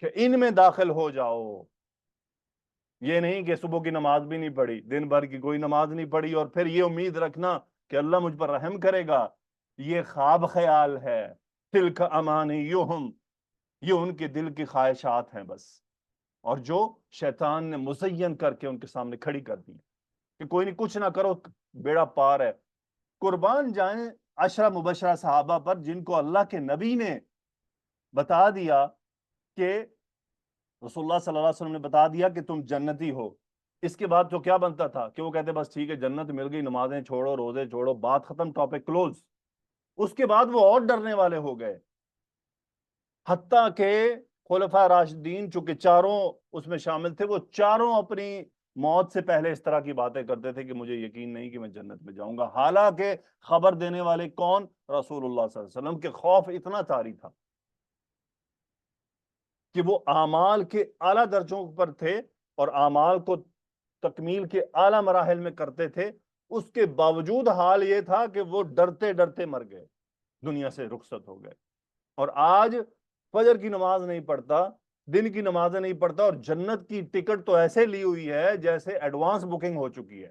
کہ ان میں داخل ہو جاؤ. یہ نہیں کہ صبح کی نماز بھی نہیں پڑھی، دن بھر کی کوئی نماز نہیں پڑھی، اور پھر یہ امید رکھنا کہ اللہ مجھ پر رحم کرے گا. یہ خواب خیال ہے. تلک امانیہم، یہ ان کے دل کی خواہشات ہیں بس، اور جو شیطان نے مزین کر کے ان کے سامنے کھڑی کر دی کہ کوئی نہیں، کچھ نہ کرو، بیڑا پار ہے. قربان جائیں 10 مبشرہ صحابہ پر، جن کو اللہ کے نبی نے بتا دیا کہ رسول اللہ صلی اللہ علیہ وسلم نے بتا دیا کہ تم جنتی ہو. اس کے بعد تو کیا بنتا تھا کہ وہ کہتے بس ٹھیک ہے جنت مل گئی، نمازیں چھوڑو، روزے چھوڑو، بات ختم، ٹاپک کلوز. اس کے بعد وہ اور ڈرنے والے ہو گئے، حتیٰ کہ خلفاء راشدین چونکہ چاروں اس میں شامل تھے، وہ چاروں اپنی موت سے پہلے اس طرح کی باتیں کرتے تھے کہ مجھے یقین نہیں کہ میں جنت میں جاؤں گا. حالانکہ خبر دینے والے کون؟ رسول اللہ صلی اللہ علیہ وسلم. کے خوف اتنا طاری تھا کہ وہ اعمال کے اعلیٰ درجوں پر تھے اور اعمال کو تکمیل کے اعلیٰ مراحل میں کرتے تھے. اس کے باوجود حال یہ تھا کہ وہ ڈرتے ڈرتے مر گئے، دنیا سے رخصت ہو گئے. اور آج فجر کی نماز نہیں پڑھتا، دن کی نمازیں نہیں پڑھتا، اور جنت کی ٹکٹ تو ایسے لی ہوئی ہے جیسے ایڈوانس بکنگ ہو چکی ہے،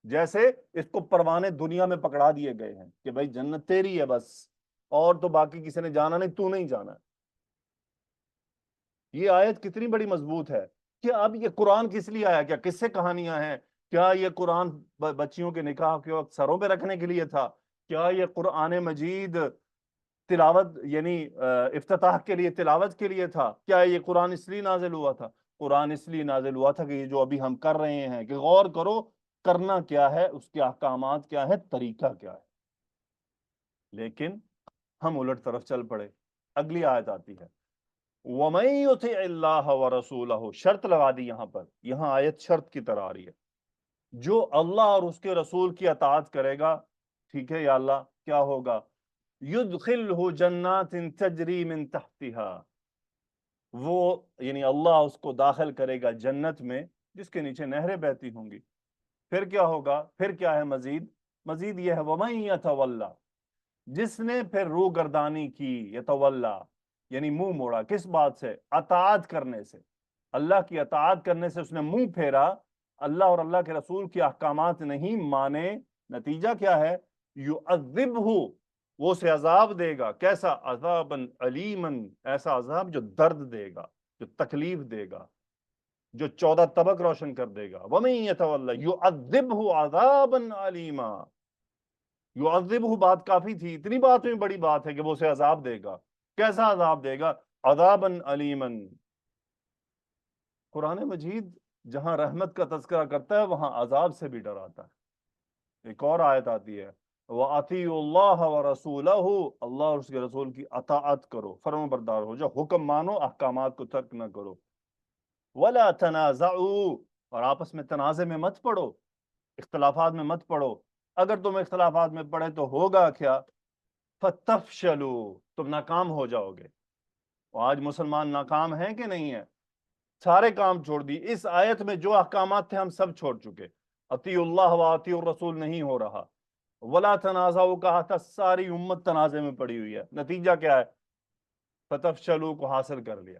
جیسے اس کو پروانے دنیا میں پکڑا دیے گئے ہیں کہ بھائی جنت تیری ہے بس، اور تو باقی کسی نے جانا نہیں، تو نہیں جانا. یہ آیت کتنی بڑی مضبوط ہے کہ اب یہ قرآن کس لیے آیا؟ کیا قصے کہانیاں ہیں؟ کیا یہ قرآن بچیوں کے نکاح کے وقت سروں پہ رکھنے کے لیے تھا؟ کیا یہ قرآن مجید تلاوت یعنی افتتاح کے لیے، تلاوت کے لیے تھا؟ کیا یہ قرآن اس لیے نازل ہوا تھا؟ قرآن اس لیے نازل ہوا تھا کہ یہ جو ابھی ہم کر رہے ہیں کہ غور کرو کرنا کیا ہے، اس کے احکامات کیا ہے، طریقہ کیا ہے. لیکن ہم الٹ طرف چل پڑے. اگلی آیت آتی ہے وَمَن يُطِعِ اللَّهَ وَرَسُولَهُ، شرط لگا دی یہاں پر، یہاں آیت شرط کی طرح آ رہی ہے. جو اللہ اور اس کے رسول کی اطاعت کرے گا، ٹھیک ہے یا اللہ، کیا ہوگا؟ يُدْخِلْهُ جَنَّاتٍ تَجْرِي مِن تَحْتِهَا، وہ یعنی اللہ اس کو داخل کرے گا جنت میں جس کے نیچے نہریں بہتی ہوں گی. پھر کیا ہوگا؟ پھر کیا ہے مزید؟ مزید یہ ہے وَمَن يَتَوَلَّ، جس نے پھر روگردانی کی، یتولا یعنی منہ موڑا، کس بات سے؟ اطاعت کرنے سے. اللہ کی اطاعت کرنے سے اس نے منہ پھیرا، اللہ اور اللہ کے رسول کی احکامات نہیں مانے. نتیجہ کیا ہے؟ یعذبہ، وہ اسے عذاب دے گا. کیسا؟ عذابا علیما، ایسا عذاب جو درد دے گا، جو تکلیف دے گا، جو 14 طبق روشن کر دے گا. وَمَن يَتَوَلَّ يُعَذِّبْهُ عَذَابًا عَلِيمًا. یعذبہ بات کافی تھی، اتنی بات میں بڑی بات ہے کہ وہ اسے عذاب دے گا. کیسا عذاب دے گا؟ عذابًا علیما. قرآن مجید جہاں رحمت کا تذکرہ کرتا ہے وہاں عذاب سے بھی ڈراتا ہے. ایک اور آیت آتی ہے وَأَطِيعُوا اللَّهَ وَرَسُولَهُ، اللہ اور اس کے رسول کی اطاعت کرو، فرما بردار ہو جاؤ، حکم مانو، احکامات کو ترک نہ کرو. وَلَا تَنَازَعُوا، اور آپس میں تنازع میں مت پڑو، اختلافات میں مت پڑو. اگر تم اختلافات میں پڑے تو ہوگا کیا؟ فَتَفْشَلُوا، تم ناکام ہو جاؤ گے. آج مسلمان ناکام ہیں کہ نہیں ہیں؟ سارے کام چھوڑ دی. اس آیت میں جو احکامات تھے ہم سب چھوڑ چکے. اطیعوا اللہ و اطیعوا الرسول نہیں ہو رہا. ولا تنازعوا کہا تھا، ساری امت تنازع میں پڑی ہوئی ہے. نتیجہ کیا ہے؟ فتفشلوا کو حاصل کر لیا.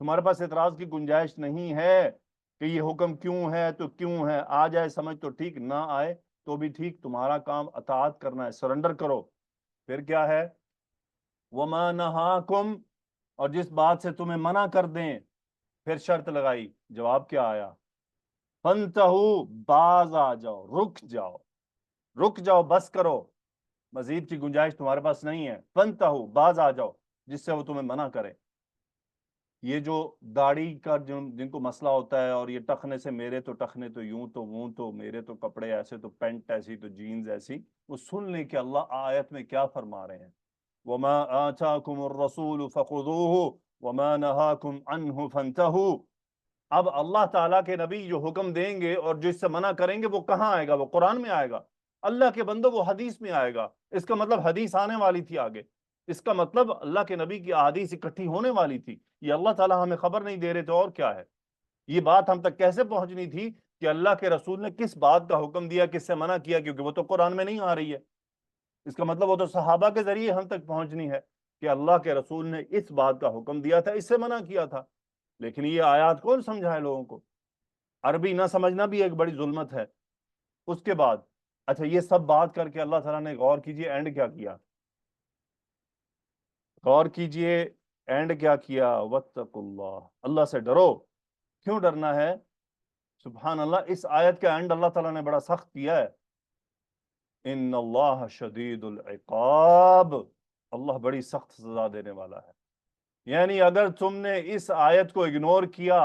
تمہارے پاس اعتراض کی گنجائش نہیں ہے کہ یہ حکم کیوں ہے تو کیوں ہے، آ جائے سمجھ تو ٹھیک، نہ آئے تو بھی ٹھیک، تمہارا کام اطاعت کرنا ہے، سرنڈر کرو۔ پھر کیا ہے؟ وَمَا نَهَاكُمْ، اور جس بات سے تمہیں منع کر دیں، پھر شرط لگائی، جواب کیا آیا؟ فَانْتَهُوا، باز آ جاؤ، رک جاؤ، رک جاؤ، بس کرو، مزید کی گنجائش تمہارے پاس نہیں ہے، فَانْتَهُوا، باز آ جاؤ جس سے وہ تمہیں منع کرے۔ یہ جو داڑھی کا جن کو مسئلہ ہوتا ہے، اور یہ ٹخنے سے میرے تو ٹخنے تو یوں تو ووں تو، میرے تو کپڑے ایسے تو پینٹ ایسی تو جینز ایسی، وہ سن لیں کہ اللہ آیت میں کیا فرما رہے ہیں۔ وَمَا آتَاكُمُ الرَّسُولُ فَخُذُوهُ وَمَا نَهَاكُمْ عَنْهُ فَانْتَهُوا۔ اب اللہ تعالیٰ کے نبی جو حکم دیں گے اور جو اس سے منع کریں گے، وہ کہاں آئے گا؟ وہ قرآن میں آئے گا؟ اللہ کے بندو، وہ حدیث میں آئے گا۔ اس کا مطلب حدیث آنے والی تھی آگے، اس کا مطلب اللہ کے نبی کی احادیث اکٹھی ہونے والی تھی۔ یہ اللہ تعالیٰ ہمیں خبر نہیں دے رہے تھے، اور کیا ہے؟ یہ بات ہم تک کیسے پہنچنی تھی کہ اللہ کے رسول نے کس بات کا حکم دیا، کس سے منع کیا؟ کیونکہ وہ تو قرآن میں نہیں آ رہی ہے۔ اس کا مطلب وہ تو صحابہ کے ذریعے ہم تک پہنچنی ہے کہ اللہ کے رسول نے اس بات کا حکم دیا تھا، اس سے منع کیا تھا۔ لیکن یہ آیات کون سمجھائے لوگوں کو؟ عربی نہ سمجھنا بھی ایک بڑی ظلمت ہے۔ اس کے بعد اچھا، یہ سب بات کر کے اللہ تعالیٰ نے، غور کیجئے اینڈ کیا کیا، غور کیجئے اینڈ کیا کیا، واتقوا اللہ، اللہ سے ڈرو۔ کیوں ڈرنا ہے؟ سبحان اللہ، اس آیت کا اینڈ اللہ تعالیٰ نے بڑا سخت کیا ہے، ان اللہ شدید العقاب، اللہ بڑی سخت سزا دینے والا ہے۔ یعنی اگر تم نے اس آیت کو اگنور کیا،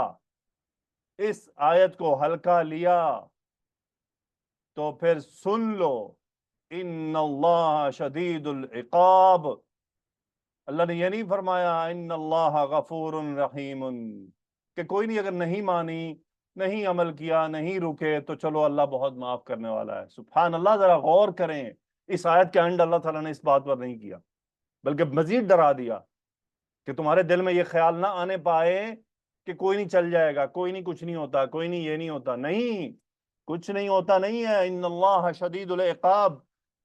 اس آیت کو ہلکا لیا، تو پھر سن لو، ان اللہ شدید العقاب۔ اللہ نے یہ نہیں فرمایا ان اللہ غفور رحیم، کہ کوئی نہیں، اگر نہیں مانی، نہیں عمل کیا، نہیں رکے، تو چلو اللہ بہت معاف کرنے والا ہے۔ سبحان اللہ، ذرا غور کریں، اس آیت کے اینڈ اللہ تعالیٰ نے اس بات پر نہیں کیا، بلکہ مزید ڈرا دیا کہ تمہارے دل میں یہ خیال نہ آنے پائے کہ کوئی نہیں، چل جائے گا، کوئی نہیں، کچھ نہیں ہوتا، کوئی نہیں، یہ نہیں ہوتا، نہیں، کچھ نہیں ہوتا نہیں ہے۔ ان اللہ شدید العقاب،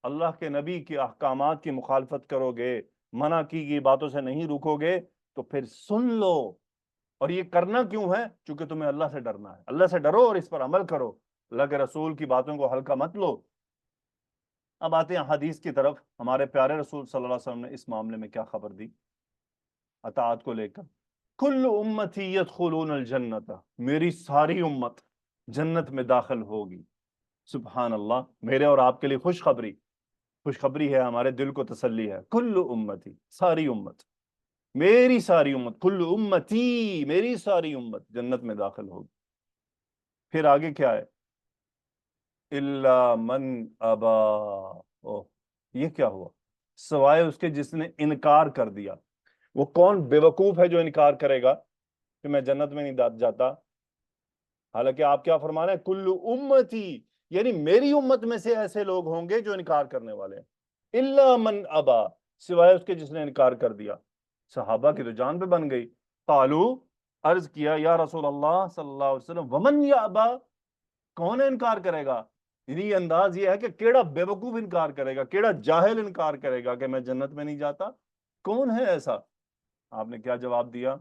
اللہ کے نبی کے احکامات کی مخالفت کرو گے، منع کی گئی باتوں سے نہیں رکو گے، تو پھر سن لو۔ اور یہ کرنا کیوں ہے؟ چونکہ تمہیں اللہ سے ڈرنا ہے، اللہ سے ڈرو اور اس پر عمل کرو، اللہ کے رسول کی باتوں کو ہلکا مت لو۔ اب آتے ہیں حدیث کی طرف، ہمارے پیارے رسول صلی اللہ علیہ وسلم نے اس معاملے میں کیا خبر دی اطاعت کو لے کر۔ کل امتی یدخلون الجنت، میری ساری امت جنت میں داخل ہوگی۔ سبحان اللہ، میرے اور آپ کے لیے خوشخبری ہے، ہمارے دل کو تسلی ہے۔ کل امتی، ساری امت، میری ساری امت، کل امتی، میری ساری امت جنت میں داخل ہوگی۔ پھر آگے کیا ہے؟ الا من ابا، اوہ، یہ کیا ہوا؟ سوائے اس کے جس نے انکار کر دیا۔ وہ کون بے وقوف ہے جو انکار کرے گا کہ میں جنت میں نہیں جاتا؟ حالانکہ آپ کیا فرما رہے ہیں؟ کل امتی، یعنی میری امت میں سے ایسے لوگ ہوں گے جو انکار کرنے والے ہیں۔ الا من ابا، سوائے اس کے جس نے انکار کر دیا۔ صحابہ کی تو جان پہ بن گئی۔ قالو، عرض کیا، یا رسول اللہ صلی اللہ علیہ وسلم، ومن یا ابا، کون انکار کرے گا؟ یعنی انداز یہ ہے کہ کیڑا بے وقوف انکار کرے گا، کیڑا جاہل انکار کرے گا کہ میں جنت میں نہیں جاتا؟ کون ہے ایسا؟ آپ نے کیا جواب دیا؟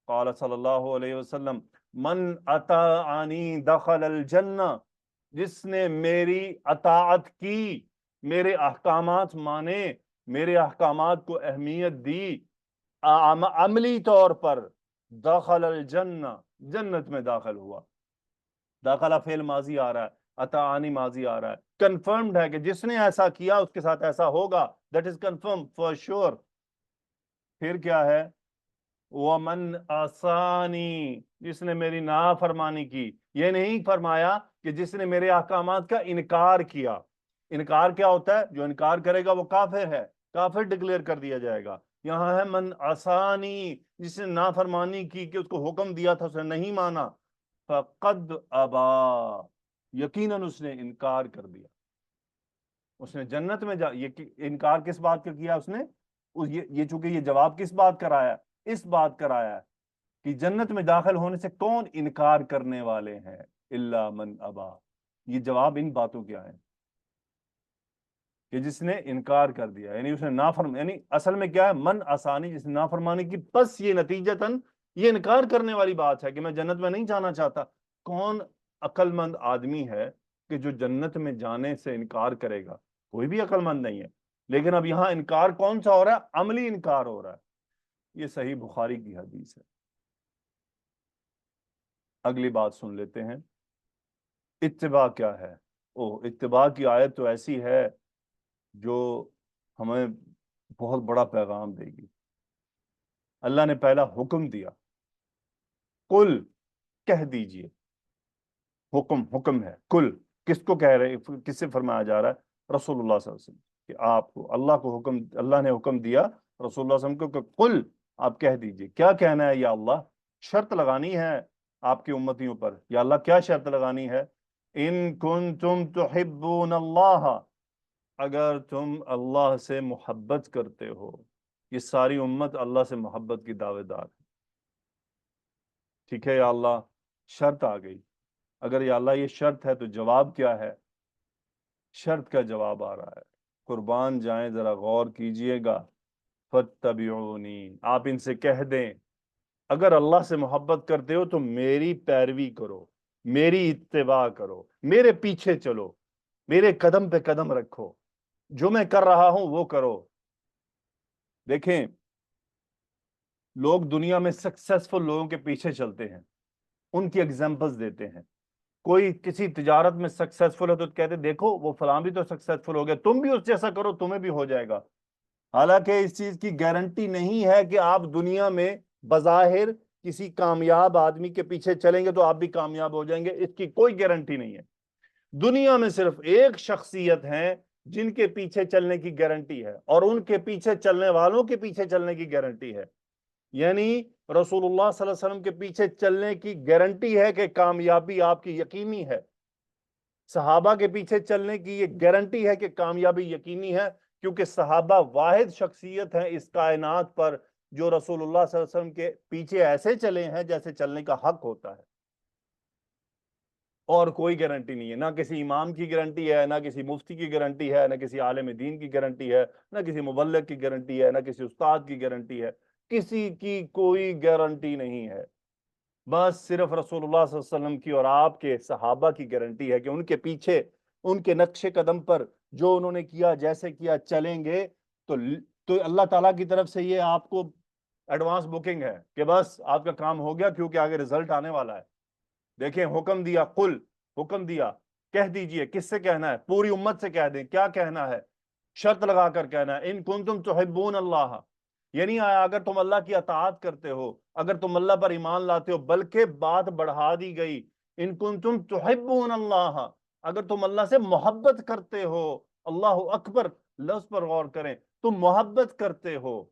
قال صلی اللہ علیہ وسلم، من اطاعنی دخل الجنہ، جس نے میری اطاعت کی، میرے احکامات مانے، میرے احکامات کو اہمیت دی عملی طور پر، دخل الجنہ، جنت میں داخل ہوا۔ داخلہ فعل ماضی آ رہا ہے، اطاعنی ماضی آ رہا ہے، کنفرمڈ ہے کہ جس نے ایسا کیا اس کے ساتھ ایسا ہوگا، that is confirm for sure. پھر کیا ہے؟ وَمَنْ عَصَانِي، جس نے میری نافرمانی کی۔ یہ نہیں فرمایا کہ جس نے میرے احکامات کا انکار کیا۔ انکار کیا ہوتا ہے؟ جو انکار کرے گا وہ کافر ہے، کافر ڈکلیئر کر دیا جائے گا۔ یہاں ہے من عصانی، جس نے نافرمانی کی کہ اس کو حکم دیا تھا، اس نے نہیں مانا، فقد ابا، یقیناً اس نے انکار کر دیا۔ اس نے جنت میں یہ انکار کس بات کا کیا؟ اس نے یہ چونکہ یہ جواب کس بات کا آیا؟ اس بات کا آیا ہے کہ جنت میں داخل ہونے سے کون انکار کرنے والے ہیں؟ الا من ابا، یہ جواب ان باتوں کیا ہے کہ جس نے انکار کر دیا، یعنی اس نے یعنی اصل میں کیا ہے؟ من آسانی، جس نے نافرمانی کی، پس یہ نتیجتاً یہ انکار کرنے والی بات ہے کہ میں جنت میں نہیں جانا چاہتا. کون عقل مند آدمی ہے کہ جو جنت میں جانے سے انکار کرے گا؟ کوئی بھی عقل مند نہیں ہے. لیکن اب یہاں انکار کون سا ہو رہا ہے؟ عملی انکار ہو رہا ہے. یہ صحیح بخاری کی حدیث ہے. اگلی بات سن لیتے ہیں. اتباع کیا ہے؟ اتباع کی آیت تو ایسی ہے جو ہمیں بہت بڑا پیغام دے گی. اللہ نے پہلا حکم دیا، کل، کہہ دیجئے. حکم ہے، کل. کس کو کہہ رہے، کس سے فرمایا جا رہا ہے؟ رسول اللہ صلی اللہ علیہ وسلم. کہ آپ کو اللہ نے حکم دیا رسول اللہ صلی اللہ علیہ وسلم کو کہ کل، آپ کہہ دیجئے. کیا کہنا ہے یا اللہ؟ شرط لگانی ہے آپ کی امتیوں پر. یا اللہ کیا شرط لگانی ہے؟ ان کنتم تحبون اللہ، اگر تم اللہ سے محبت کرتے ہو. یہ ساری امت اللہ سے محبت کی دعوے دار ہے. ٹھیک ہے یا اللہ، شرط آ گئی. اگر یا اللہ یہ شرط ہے تو جواب کیا ہے؟ شرط کا جواب آ رہا ہے. قربان جائیں، ذرا غور کیجئے گا. فَاتَّبِعُونِی، آپ ان سے کہہ دیں اگر اللہ سے محبت کرتے ہو تو میری پیروی کرو، میری اتباع کرو، میرے پیچھے چلو، میرے قدم پہ قدم رکھو، جو میں کر رہا ہوں وہ کرو. دیکھیں، لوگ دنیا میں سکسیسفل لوگوں کے پیچھے چلتے ہیں، ان کی ایگزامپلز دیتے ہیں. کوئی کسی تجارت میں سکسیسفل ہے تو کہتے دیکھو وہ فلاں بھی تو سکسیسفل ہو گیا، تم بھی اس جیسا کرو تمہیں بھی ہو جائے گا. حالانکہ اس چیز کی گارنٹی نہیں ہے کہ آپ دنیا میں بظاہر کسی کامیاب آدمی کے پیچھے چلیں گے تو آپ بھی کامیاب ہو جائیں گے. اس کی کوئی گارنٹی نہیں ہے. دنیا میں صرف ایک شخصیت ہیں جن کے پیچھے چلنے کی گارنٹی ہے، اور ان کے پیچھے چلنے والوں کے پیچھے چلنے کی گارنٹی ہے. یعنی رسول اللہ صلی اللہ علیہ وسلم کے پیچھے چلنے کی گارنٹی ہے کہ کامیابی آپ کی یقینی ہے. صحابہ کے پیچھے چلنے کی یہ گارنٹی ہے کہ کامیابی یقینی ہے، کیونکہ صحابہ واحد شخصیت ہیں اس کائنات پر جو رسول اللہ صلی اللہ علیہ وسلم کے پیچھے ایسے چلے ہیں جیسے چلنے کا حق ہوتا ہے. اور کوئی گارنٹی نہیں ہے. نہ کسی امام کی گارنٹی ہے، نہ کسی مفتی کی گارنٹی ہے، نہ کسی عالم دین کی گارنٹی ہے، نہ کسی مبلغ کی گارنٹی ہے، نہ کسی استاد کی گارنٹی ہے. کسی کی کوئی گارنٹی نہیں ہے. بس صرف رسول اللہ صلی اللہ علیہ وسلم کی اور آپ کے صحابہ کی گارنٹی ہے کہ ان کے پیچھے، ان کے نقش قدم پر جو انہوں نے کیا، جیسے کیا، چلیں گے تو اللہ تعالیٰ کی طرف سے یہ آپ کو ایڈوانس بکنگ ہے کہ بس آپ کا کام ہو گیا، کیونکہ آگے رزلٹ آنے والا ہے. دیکھیں، حکم دیا قل، حکم دیا کہہ دیجئے. کس سے کہنا ہے؟ پوری امت سے کہہ دیں. کیا کہنا ہے؟ شرط لگا کر کہنا ہے ان کنتم تحبون اللہ. یعنی اگر تم اللہ کی اطاعت کرتے ہو، اگر تم اللہ پر ایمان لاتے ہو، بلکہ بات بڑھا دی گئی، ان کنتم تحبون اللہ، اگر تم اللہ سے محبت کرتے ہو. اللہ اکبر، لفظ پر غور کریں. تم محبت کرتے ہو.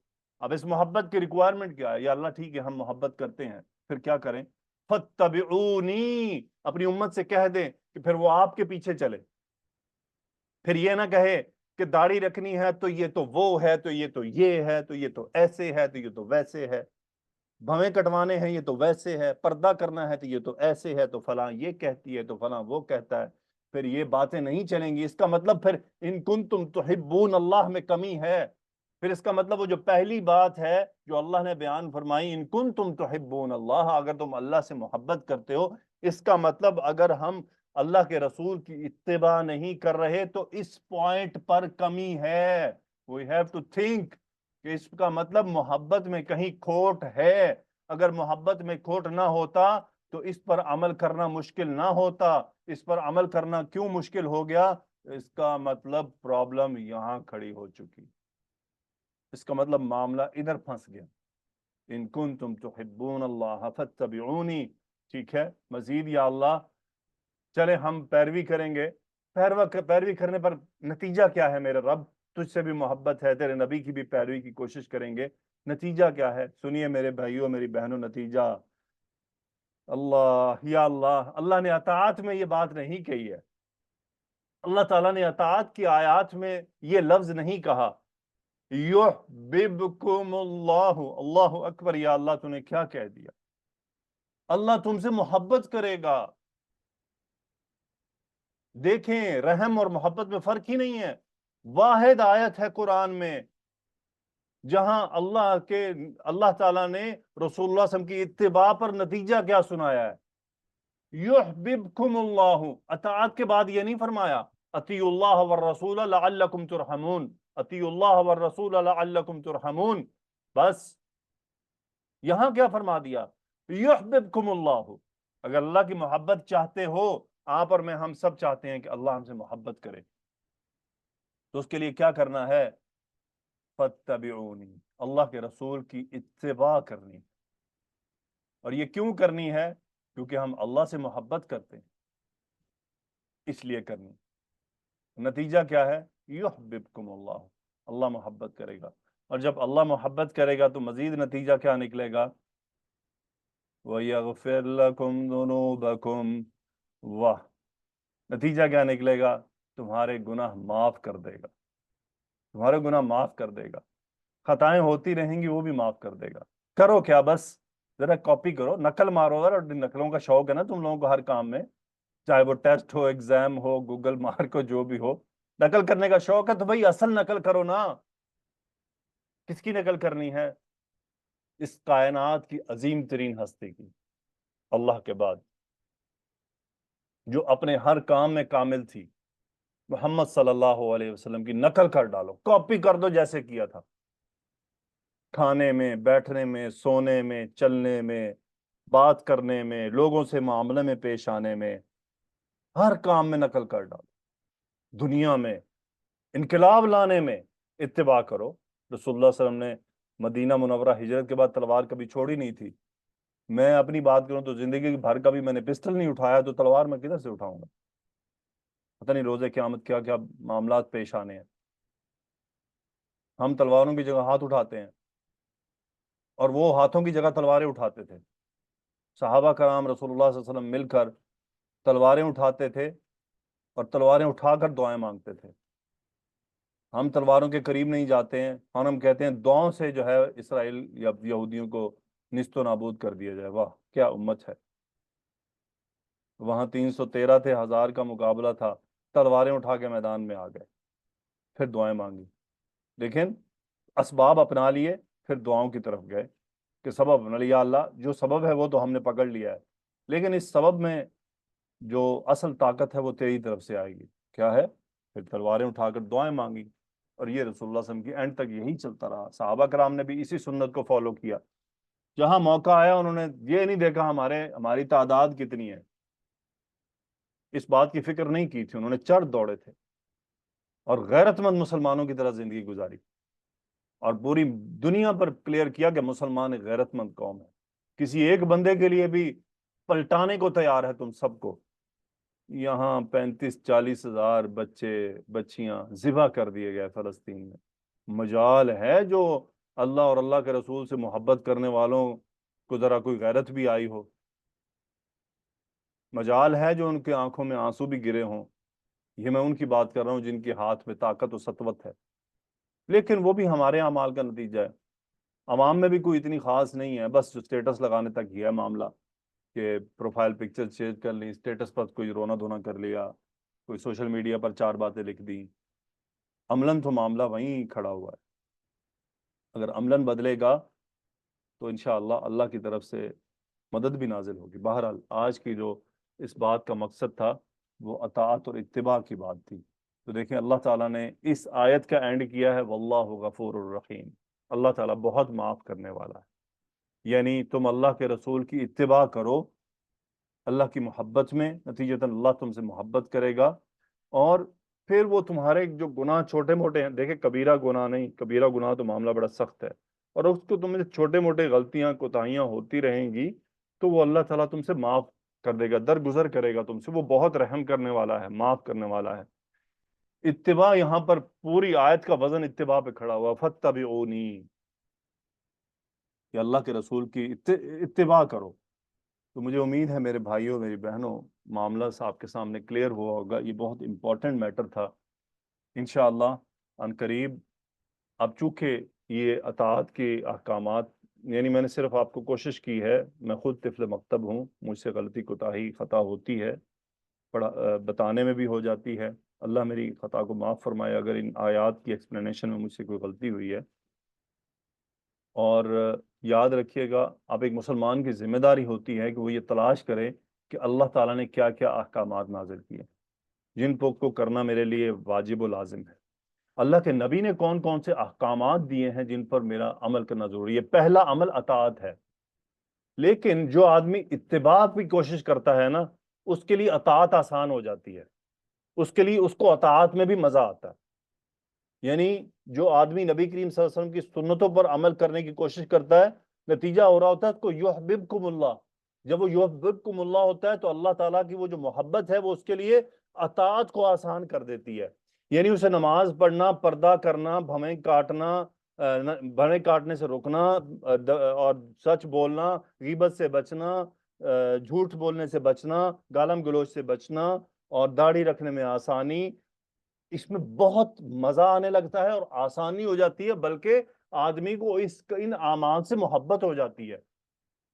اب اس محبت کی ریکوائرمنٹ کیا ہے؟ یا اللہ ٹھیک ہے ہم محبت کرتے ہیں، پھر کیا کریں؟ فَاتَّبِعُونِی، اپنی امت سے کہہ دیں کہ پھر وہ آپ کے پیچھے چلے. پھر یہ نہ کہے کہ داڑھی رکھنی ہے تو یہ تو وہ ہے، تو یہ تو یہ ہے، تو یہ تو ایسے ہے، تو یہ تو ویسے ہے. بھویں کٹوانے ہیں یہ تو ویسے ہے، پردہ کرنا ہے تو یہ تو ایسے ہے، تو فلاں یہ کہتی ہے تو فلاں وہ کہتا ہے. پھر یہ باتیں نہیں چلیں گی. اس کا مطلب پھر ان کنتم تحبون اللہ میں کمی ہے. پھر اس کا مطلب وہ جو پہلی بات ہے جو اللہ نے بیان فرمائی، ان کنتم تحبون اللہ، اگر تم اللہ سے محبت کرتے ہو، اس کا مطلب اگر ہم اللہ کے رسول کی اتباع نہیں کر رہے تو اس پوائنٹ پر کمی ہے. We have to think کہ اس کا مطلب محبت میں کہیں کھوٹ ہے. اگر محبت میں کھوٹ نہ ہوتا تو اس پر عمل کرنا مشکل نہ ہوتا. اس پر عمل کرنا کیوں مشکل ہو گیا؟ اس کا مطلب پرابلم یہاں کھڑی ہو چکی. اس کا مطلب معاملہ ادھر پھنس گیا. ان کنتم تحبون اللہ فاتبعونی. ٹھیک ہے، مزید یا اللہ چلے ہم پیروی کریں گے. پیروی کرنے پر نتیجہ کیا ہے؟ میرے رب تجھ سے بھی محبت ہے، تیرے نبی کی بھی پیروی کی کوشش کریں گے. نتیجہ کیا ہے؟ سنیے میرے بھائیوں، میری بہنوں، نتیجہ اللہ، یا اللہ، اللہ نے اطاعت میں یہ بات نہیں کہی ہے. اللہ تعالیٰ نے اطاعت کی آیات میں یہ لفظ نہیں کہا یحببکم اللہ. اللہ اکبر، یا اللہ تو نے کیا کہہ دیا؟ اللہ تم سے محبت کرے گا. دیکھیں، رحم اور محبت میں فرق ہی نہیں ہے. واحد آیت ہے قرآن میں جہاں اللہ تعالیٰ نے رسول اللہ صلی اللہ علیہ وسلم کی اتباع پر نتیجہ کیا سنایا ہے؟ یحببکم اللہ، اطاعت کے بعد یہ نہیں فرمایا اطیعوا اللہ والرسول لعلکم ترحمون، اطیعوا اللہ والرسول لعلکم ترحمون، بس یہاں کیا فرما دیا؟ یحببکم اللہ، اگر اللہ کی محبت چاہتے ہو، آپ اور میں ہم سب چاہتے ہیں کہ اللہ ہم سے محبت کرے، تو اس کے لیے کیا کرنا ہے؟ فاتبعونی، اللہ کے رسول کی اتباع کرنی۔ اور یہ کیوں کرنی ہے؟ کیونکہ ہم اللہ سے محبت کرتے ہیں، اس لیے کرنی۔ نتیجہ کیا ہے؟ یحببکم اللہ، اللہ محبت کرے گا، اور جب اللہ محبت کرے گا تو مزید نتیجہ کیا نکلے گا؟ وَيَغْفِرْ لَكُمْ ذُنُوبَكُمْ، واہ، نتیجہ کیا نکلے گا؟ تمہارے گناہ معاف کر دے گا، تمہارے گناہ معاف کر دے گا، خطائیں ہوتی رہیں گی وہ بھی معاف کر دے گا۔ کرو کیا؟ بس ذرا کاپی کرو، نقل مارو، ذرا نقلوں کا شوق ہے نا تم لوگوں کو ہر کام میں، چاہے وہ ٹیسٹ ہو، ایگزام ہو، گوگل مارک ہو، جو بھی ہو، نقل کرنے کا شوق ہے تو بھائی اصل نقل کرو نا۔ کس کی نقل کرنی ہے؟ اس کائنات کی عظیم ترین ہستی کی، اللہ کے بعد، جو اپنے ہر کام میں کامل تھی، محمد صلی اللہ علیہ وسلم کی نقل کر ڈالو، کاپی کر دو جیسے کیا تھا، کھانے میں، بیٹھنے میں، سونے میں، چلنے میں، بات کرنے میں، لوگوں سے معاملے میں پیش آنے میں، ہر کام میں نقل کر ڈالو۔ دنیا میں انقلاب لانے میں اتباع کرو۔ رسول اللہ صلی اللہ علیہ وسلم نے مدینہ منورہ ہجرت کے بعد تلوار کبھی چھوڑی نہیں تھی۔ میں اپنی بات کروں تو زندگی بھر کبھی میں نے پسٹل نہیں اٹھایا، تو تلوار میں کدھر سے اٹھاؤں گا؟ پتہ نہیں روزے قیامت کیا کیا معاملات پیش آنے ہیں۔ ہم تلواروں کی جگہ ہاتھ اٹھاتے ہیں، اور وہ ہاتھوں کی جگہ تلواریں اٹھاتے تھے۔ صحابہ کرام رسول اللہ صلی اللہ علیہ وسلم مل کر تلواریں اٹھاتے تھے، اور تلواریں اٹھا کر دعائیں مانگتے تھے۔ ہم تلواروں کے قریب نہیں جاتے ہیں، اور ہم کہتے ہیں دعاؤں سے جو ہے اسرائیل یا یہودیوں کو نیست و نابود کر دیا جائے۔ واہ کیا امت ہے! وہاں 313 تھے، 1000 کا مقابلہ تھا، تلواریں اٹھا کے میدان میں آ گئے، پھر دعائیں مانگی، لیکن اسباب اپنا لیے، پھر دعاؤں کی طرف گئے کہ سبب اپنا لیا، اللہ جو سبب ہے وہ تو ہم نے پکڑ لیا ہے، لیکن اس سبب میں جو اصل طاقت ہے وہ تیری طرف سے آئے گی۔ کیا ہے؟ پھر تلواریں اٹھا کر دعائیں مانگی، اور یہ رسول اللہ صلی اللہ علیہ وسلم کی اینڈ تک یہی چلتا رہا۔ صحابہ کرام نے بھی اسی سنت کو فالو کیا۔ جہاں موقع آیا انہوں نے یہ نہیں دیکھا ہماری تعداد کتنی ہے، اس بات کی فکر نہیں کی تھی، انہوں نے چڑھ دوڑے تھے اور غیرت مند مسلمانوں کی طرح زندگی گزاری، اور پوری دنیا پر کلیئر کیا کہ مسلمان ایک غیرت مند قوم ہے، کسی ایک بندے کے لیے بھی پلٹانے کو تیار ہے تم سب کو۔ یہاں 35-40 ہزار بچے بچیاں ذبح کر دیے گئے فلسطین میں۔ مجال ہے جو اللہ اور اللہ کے رسول سے محبت کرنے والوں کو ذرا کوئی غیرت بھی آئی ہو، مجال ہے جو ان کے آنکھوں میں آنسو بھی گرے ہوں۔ یہ میں ان کی بات کر رہا ہوں جن کے ہاتھ میں طاقت و سطوت ہے، لیکن وہ بھی ہمارے اعمال کا نتیجہ ہے۔ عوام میں بھی کوئی اتنی خاص نہیں ہے، بس اسٹیٹس لگانے تک ہی ہے معاملہ، کہ پروفائل پکچر چینج کر لی، اسٹیٹس پر کوئی رونا دھونا کر لیا، کوئی سوشل میڈیا پر 4 باتیں لکھ دی، عملاً تو معاملہ وہیں کھڑا ہوا ہے۔ اگر عملاً بدلے گا تو انشاءاللہ اللہ کی طرف سے مدد بھی نازل ہوگی۔ بہرحال آج کی جو اس بات کا مقصد تھا وہ اطاعت اور اتباع کی بات تھی۔ تو دیکھیں اللہ تعالیٰ نے اس آیت کا اینڈ کیا ہے واللہ غفور الرحیم، اللہ تعالیٰ بہت معاف کرنے والا ہے۔ یعنی تم اللہ کے رسول کی اتباع کرو اللہ کی محبت میں، نتیجتاً اللہ تم سے محبت کرے گا، اور پھر وہ تمہارے جو گناہ چھوٹے موٹے ہیں، دیکھیں کبیرہ گناہ نہیں، کبیرہ گناہ تو معاملہ بڑا سخت ہے، اور اس کو تم سے چھوٹے موٹے غلطیاں کوتاہیاں ہوتی رہیں گی تو وہ اللہ تعالیٰ تم سے معاف کر دے گا، درگزر کرے گا تم سے، وہ بہت رحم کرنے والا ہے، معاف کرنے والا ہے۔ اتباع یہاں پر پوری آیت کا وزن اتباع پہ کھڑا ہوا، فاتبعونی، کہ اللہ کے رسول کی اتباع کرو۔ تو مجھے امید ہے میرے بھائیوں میری بہنوں معاملہ آپ کے سامنے کلیئر ہوا ہوگا، یہ بہت امپورٹنٹ میٹر تھا۔ انشاءاللہ ان قریب، اب چونکہ یہ اطاعت کے احکامات، یعنی میں نے صرف آپ کو کوشش کی ہے، میں خود طفل مکتب ہوں، مجھ سے غلطی کوتاہی خطا ہوتی ہے، بتانے میں بھی ہو جاتی ہے، اللہ میری خطا کو معاف فرمائے اگر ان آیات کی ایکسپلینیشن میں مجھ سے کوئی غلطی ہوئی ہے۔ اور یاد رکھیے گا، اب ایک مسلمان کی ذمہ داری ہوتی ہے کہ وہ یہ تلاش کرے کہ اللہ تعالیٰ نے کیا کیا احکامات نازل کیے جن کو کرنا میرے لیے واجب و لازم ہے، اللہ کے نبی نے کون کون سے احکامات دیے ہیں جن پر میرا عمل کرنا ضروری ہے۔ پہلا عمل اطاعت ہے، لیکن جو آدمی اتباع کی کوشش کرتا ہے نا، اس کے لیے اطاعت آسان ہو جاتی ہے، اس کے لیے اس کو اطاعت میں بھی مزہ آتا ہے۔ یعنی جو آدمی نبی کریم صلی اللہ علیہ وسلم کی سنتوں پر عمل کرنے کی کوشش کرتا ہے، نتیجہ ہو رہا ہوتا ہے کو یحببکم اللہ، جب وہ یحببکم اللہ ہوتا ہے تو اللہ تعالیٰ کی وہ جو محبت ہے وہ اس کے لیے اطاعت کو آسان کر دیتی ہے۔ یعنی اسے نماز پڑھنا، پردہ کرنا، بھویں کاٹنا، بھویں کاٹنے سے رکنا، اور سچ بولنا، غیبت سے بچنا، جھوٹ بولنے سے بچنا، گالم گلوچ سے بچنا، اور داڑھی رکھنے میں آسانی، اس میں بہت مزہ آنے لگتا ہے اور آسانی ہو جاتی ہے، بلکہ آدمی کو ان اعمال سے محبت ہو جاتی ہے۔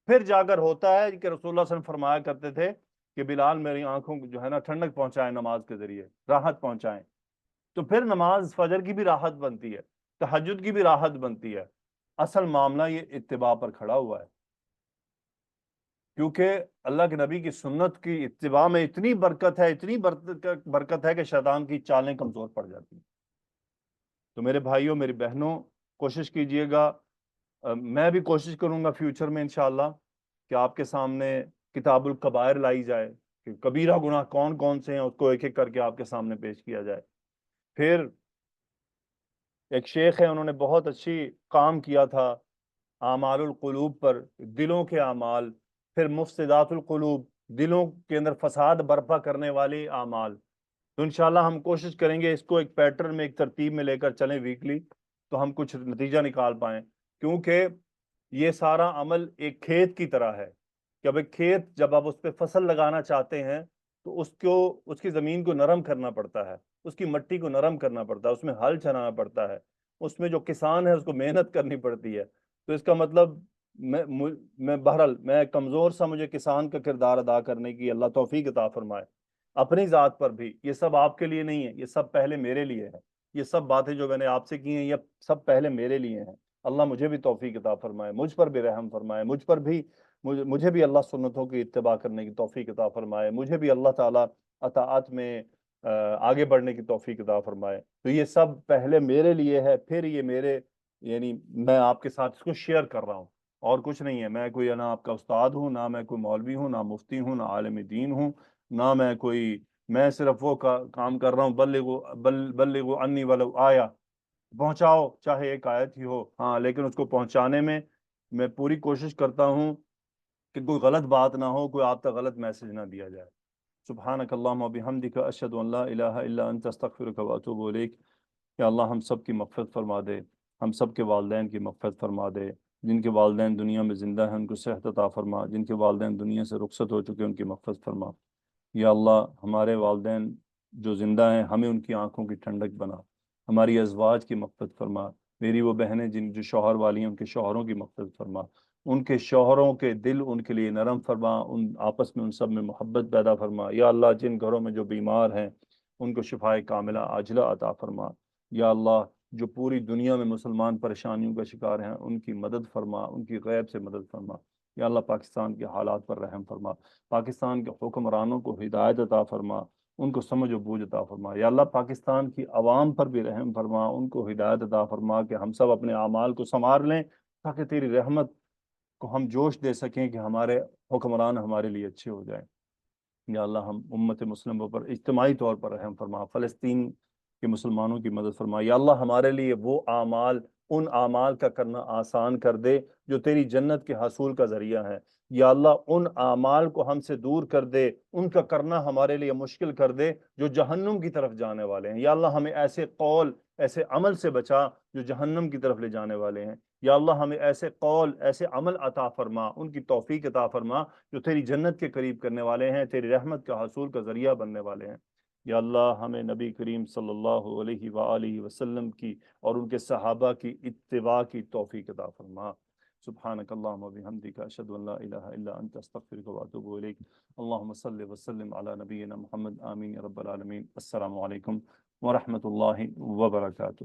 پھر جا کر ہوتا ہے کہ رسول اللہ صلی اللہ علیہ وسلم فرمایا کرتے تھے کہ بلال میری آنکھوں کو جو ہے نا ٹھنڈک پہنچائیں، نماز کے ذریعے راحت پہنچائیں، تو پھر نماز فجر کی بھی راحت بنتی ہے، تہجد کی بھی راحت بنتی ہے۔ اصل معاملہ یہ اتباع پر کھڑا ہوا ہے، کیونکہ اللہ کے نبی کی سنت کی اتباع میں اتنی برکت ہے، اتنی برکت ہے کہ شیطان کی چالیں کمزور پڑ جاتی ہیں۔ تو میرے بھائیوں، میری بہنوں، کوشش کیجئے گا، میں بھی کوشش کروں گا فیوچر میں انشاءاللہ کہ آپ کے سامنے کتاب الکبائر لائی جائے، کہ کبیرہ گناہ کون کون سے ہیں اس کو ایک ایک کر کے آپ کے سامنے پیش کیا جائے۔ پھر ایک شیخ ہے، انہوں نے بہت اچھی کام کیا تھا اعمال القلوب پر، دلوں کے اعمال، پھر مفسدات القلوب، دلوں کے اندر فساد برپا کرنے والی اعمال۔ تو انشاءاللہ ہم کوشش کریں گے اس کو ایک پیٹرن میں، ایک ترتیب میں لے کر چلیں ویکلی، تو ہم کچھ نتیجہ نکال پائیں، کیونکہ یہ سارا عمل ایک کھیت کی طرح ہے کہ اب ایک کھیت جب آپ اس پہ فصل لگانا چاہتے ہیں تو اس کی زمین کو نرم کرنا پڑتا ہے، اس کی مٹی کو نرم کرنا پڑتا ہے، اس میں ہل چلانا پڑتا ہے، اس میں جو کسان ہے اس کو محنت کرنی پڑتی ہے۔ تو اس کا مطلب میں بہرحال میں کمزور سا، مجھے کسان کا کردار ادا کرنے کی اللہ توفیق عطا فرمائے اپنی ذات پر بھی۔ یہ سب آپ کے لیے نہیں ہے، یہ سب پہلے میرے لیے ہے، یہ سب باتیں جو میں نے آپ سے کی ہیں یہ سب پہلے میرے لیے ہیں۔ اللہ مجھے بھی توفیق عطا فرمائے، مجھ پر بھی رحم فرمائے، مجھے بھی اللہ سنتوں کی اتباع کرنے کی توفیق عطا فرمائے، مجھے بھی اللہ تعالیٰ اطاعت میں آگے بڑھنے کی توفیق عطا فرمائے۔ تو یہ سب پہلے میرے لیے ہے، پھر یہ میرے، یعنی میں آپ کے ساتھ اس کو شیئر کر رہا ہوں، اور کچھ نہیں ہے۔ میں کوئی نہ آپ کا استاد ہوں، نہ میں کوئی مولوی ہوں، نہ مفتی ہوں، نہ عالم دین ہوں، نہ میں صرف وہ کام کر رہا ہوں بلغوا انی ولو آیا، پہنچاؤ چاہے ایک آیت ہی ہو، ہاں، لیکن اس کو پہنچانے میں میں پوری کوشش کرتا ہوں کہ کوئی غلط بات نہ ہو، کوئی آپ تک غلط میسج نہ دیا جائے۔ سبحانک اللہم و بحمدک، اشہد ان لا الہ الا انت، استغفرک و اتوب الیک۔ یا اللہ ہم سب کی مغفرت فرما دے، ہم سب کے والدین کی مغفرت فرما دے، جن کے والدین دنیا میں زندہ ہیں ان کو صحت عطا فرما، جن کے والدین دنیا سے رخصت ہو چکے ان کی مغفرت فرما۔ یا اللہ ہمارے والدین جو زندہ ہیں ہمیں ان کی آنکھوں کی ٹھنڈک بنا، ہماری ازواج کی مغفرت فرما، میری وہ بہنیں جو شوہر والی ہیں ان کے شوہروں کی مغفرت فرما، ان کے شوہروں کے دل ان کے لیے نرم فرما، ان آپس میں ان سب میں محبت پیدا فرما۔ یا اللہ جن گھروں میں جو بیمار ہیں ان کو شفائے کاملہ عاجلہ عطا فرما۔ یا اللہ جو پوری دنیا میں مسلمان پریشانیوں کا شکار ہیں ان کی مدد فرما، ان کی غیب سے مدد فرما۔ یا اللہ پاکستان کے حالات پر رحم فرما، پاکستان کے حکمرانوں کو ہدایت عطا فرما، ان کو سمجھ و بوجھ عطا فرما۔ یا اللہ پاکستان کی عوام پر بھی رحم فرما، ان کو ہدایت عطا فرما کہ ہم سب اپنے اعمال کو سنوار لیں تاکہ تیری رحمت کو ہم جوش دے سکیں کہ ہمارے حکمران ہمارے لیے اچھے ہو جائیں۔ یا اللہ ہم امت مسلموں پر اجتماعی طور پر رحم فرما، فلسطین کے مسلمانوں کی مدد فرما۔ یا اللہ ہمارے لیے وہ اعمال، ان اعمال کا کرنا آسان کر دے جو تیری جنت کے حصول کا ذریعہ ہے۔ یا اللہ ان اعمال کو ہم سے دور کر دے، ان کا کرنا ہمارے لیے مشکل کر دے جو جہنم کی طرف جانے والے ہیں۔ یا اللہ ہمیں ایسے قول، ایسے عمل سے بچا جو جہنم کی طرف لے جانے والے ہیں۔ یا اللہ ہمیں ایسے قول، ایسے عمل عطا فرما، ان کی توفیق عطا فرما جو تیری جنت کے قریب کرنے والے ہیں، تیری رحمت کا حصول کا ذریعہ بننے والے ہیں۔ یا اللہ ہمیں نبی کریم صلی اللہ علیہ وآلہ وسلم کی اور ان کے صحابہ کی اتباع کی توفیق عطا فرما۔ سبحانک اللہم و بحمدک، اشہد ان لا الہ الا انت، استغفرک و اتوب الیک۔ اللہم صلی وسلم علی نبینا محمد، آمین یا رب العالمین۔ السلام علیکم ورحمۃ اللہ وبرکاتہ۔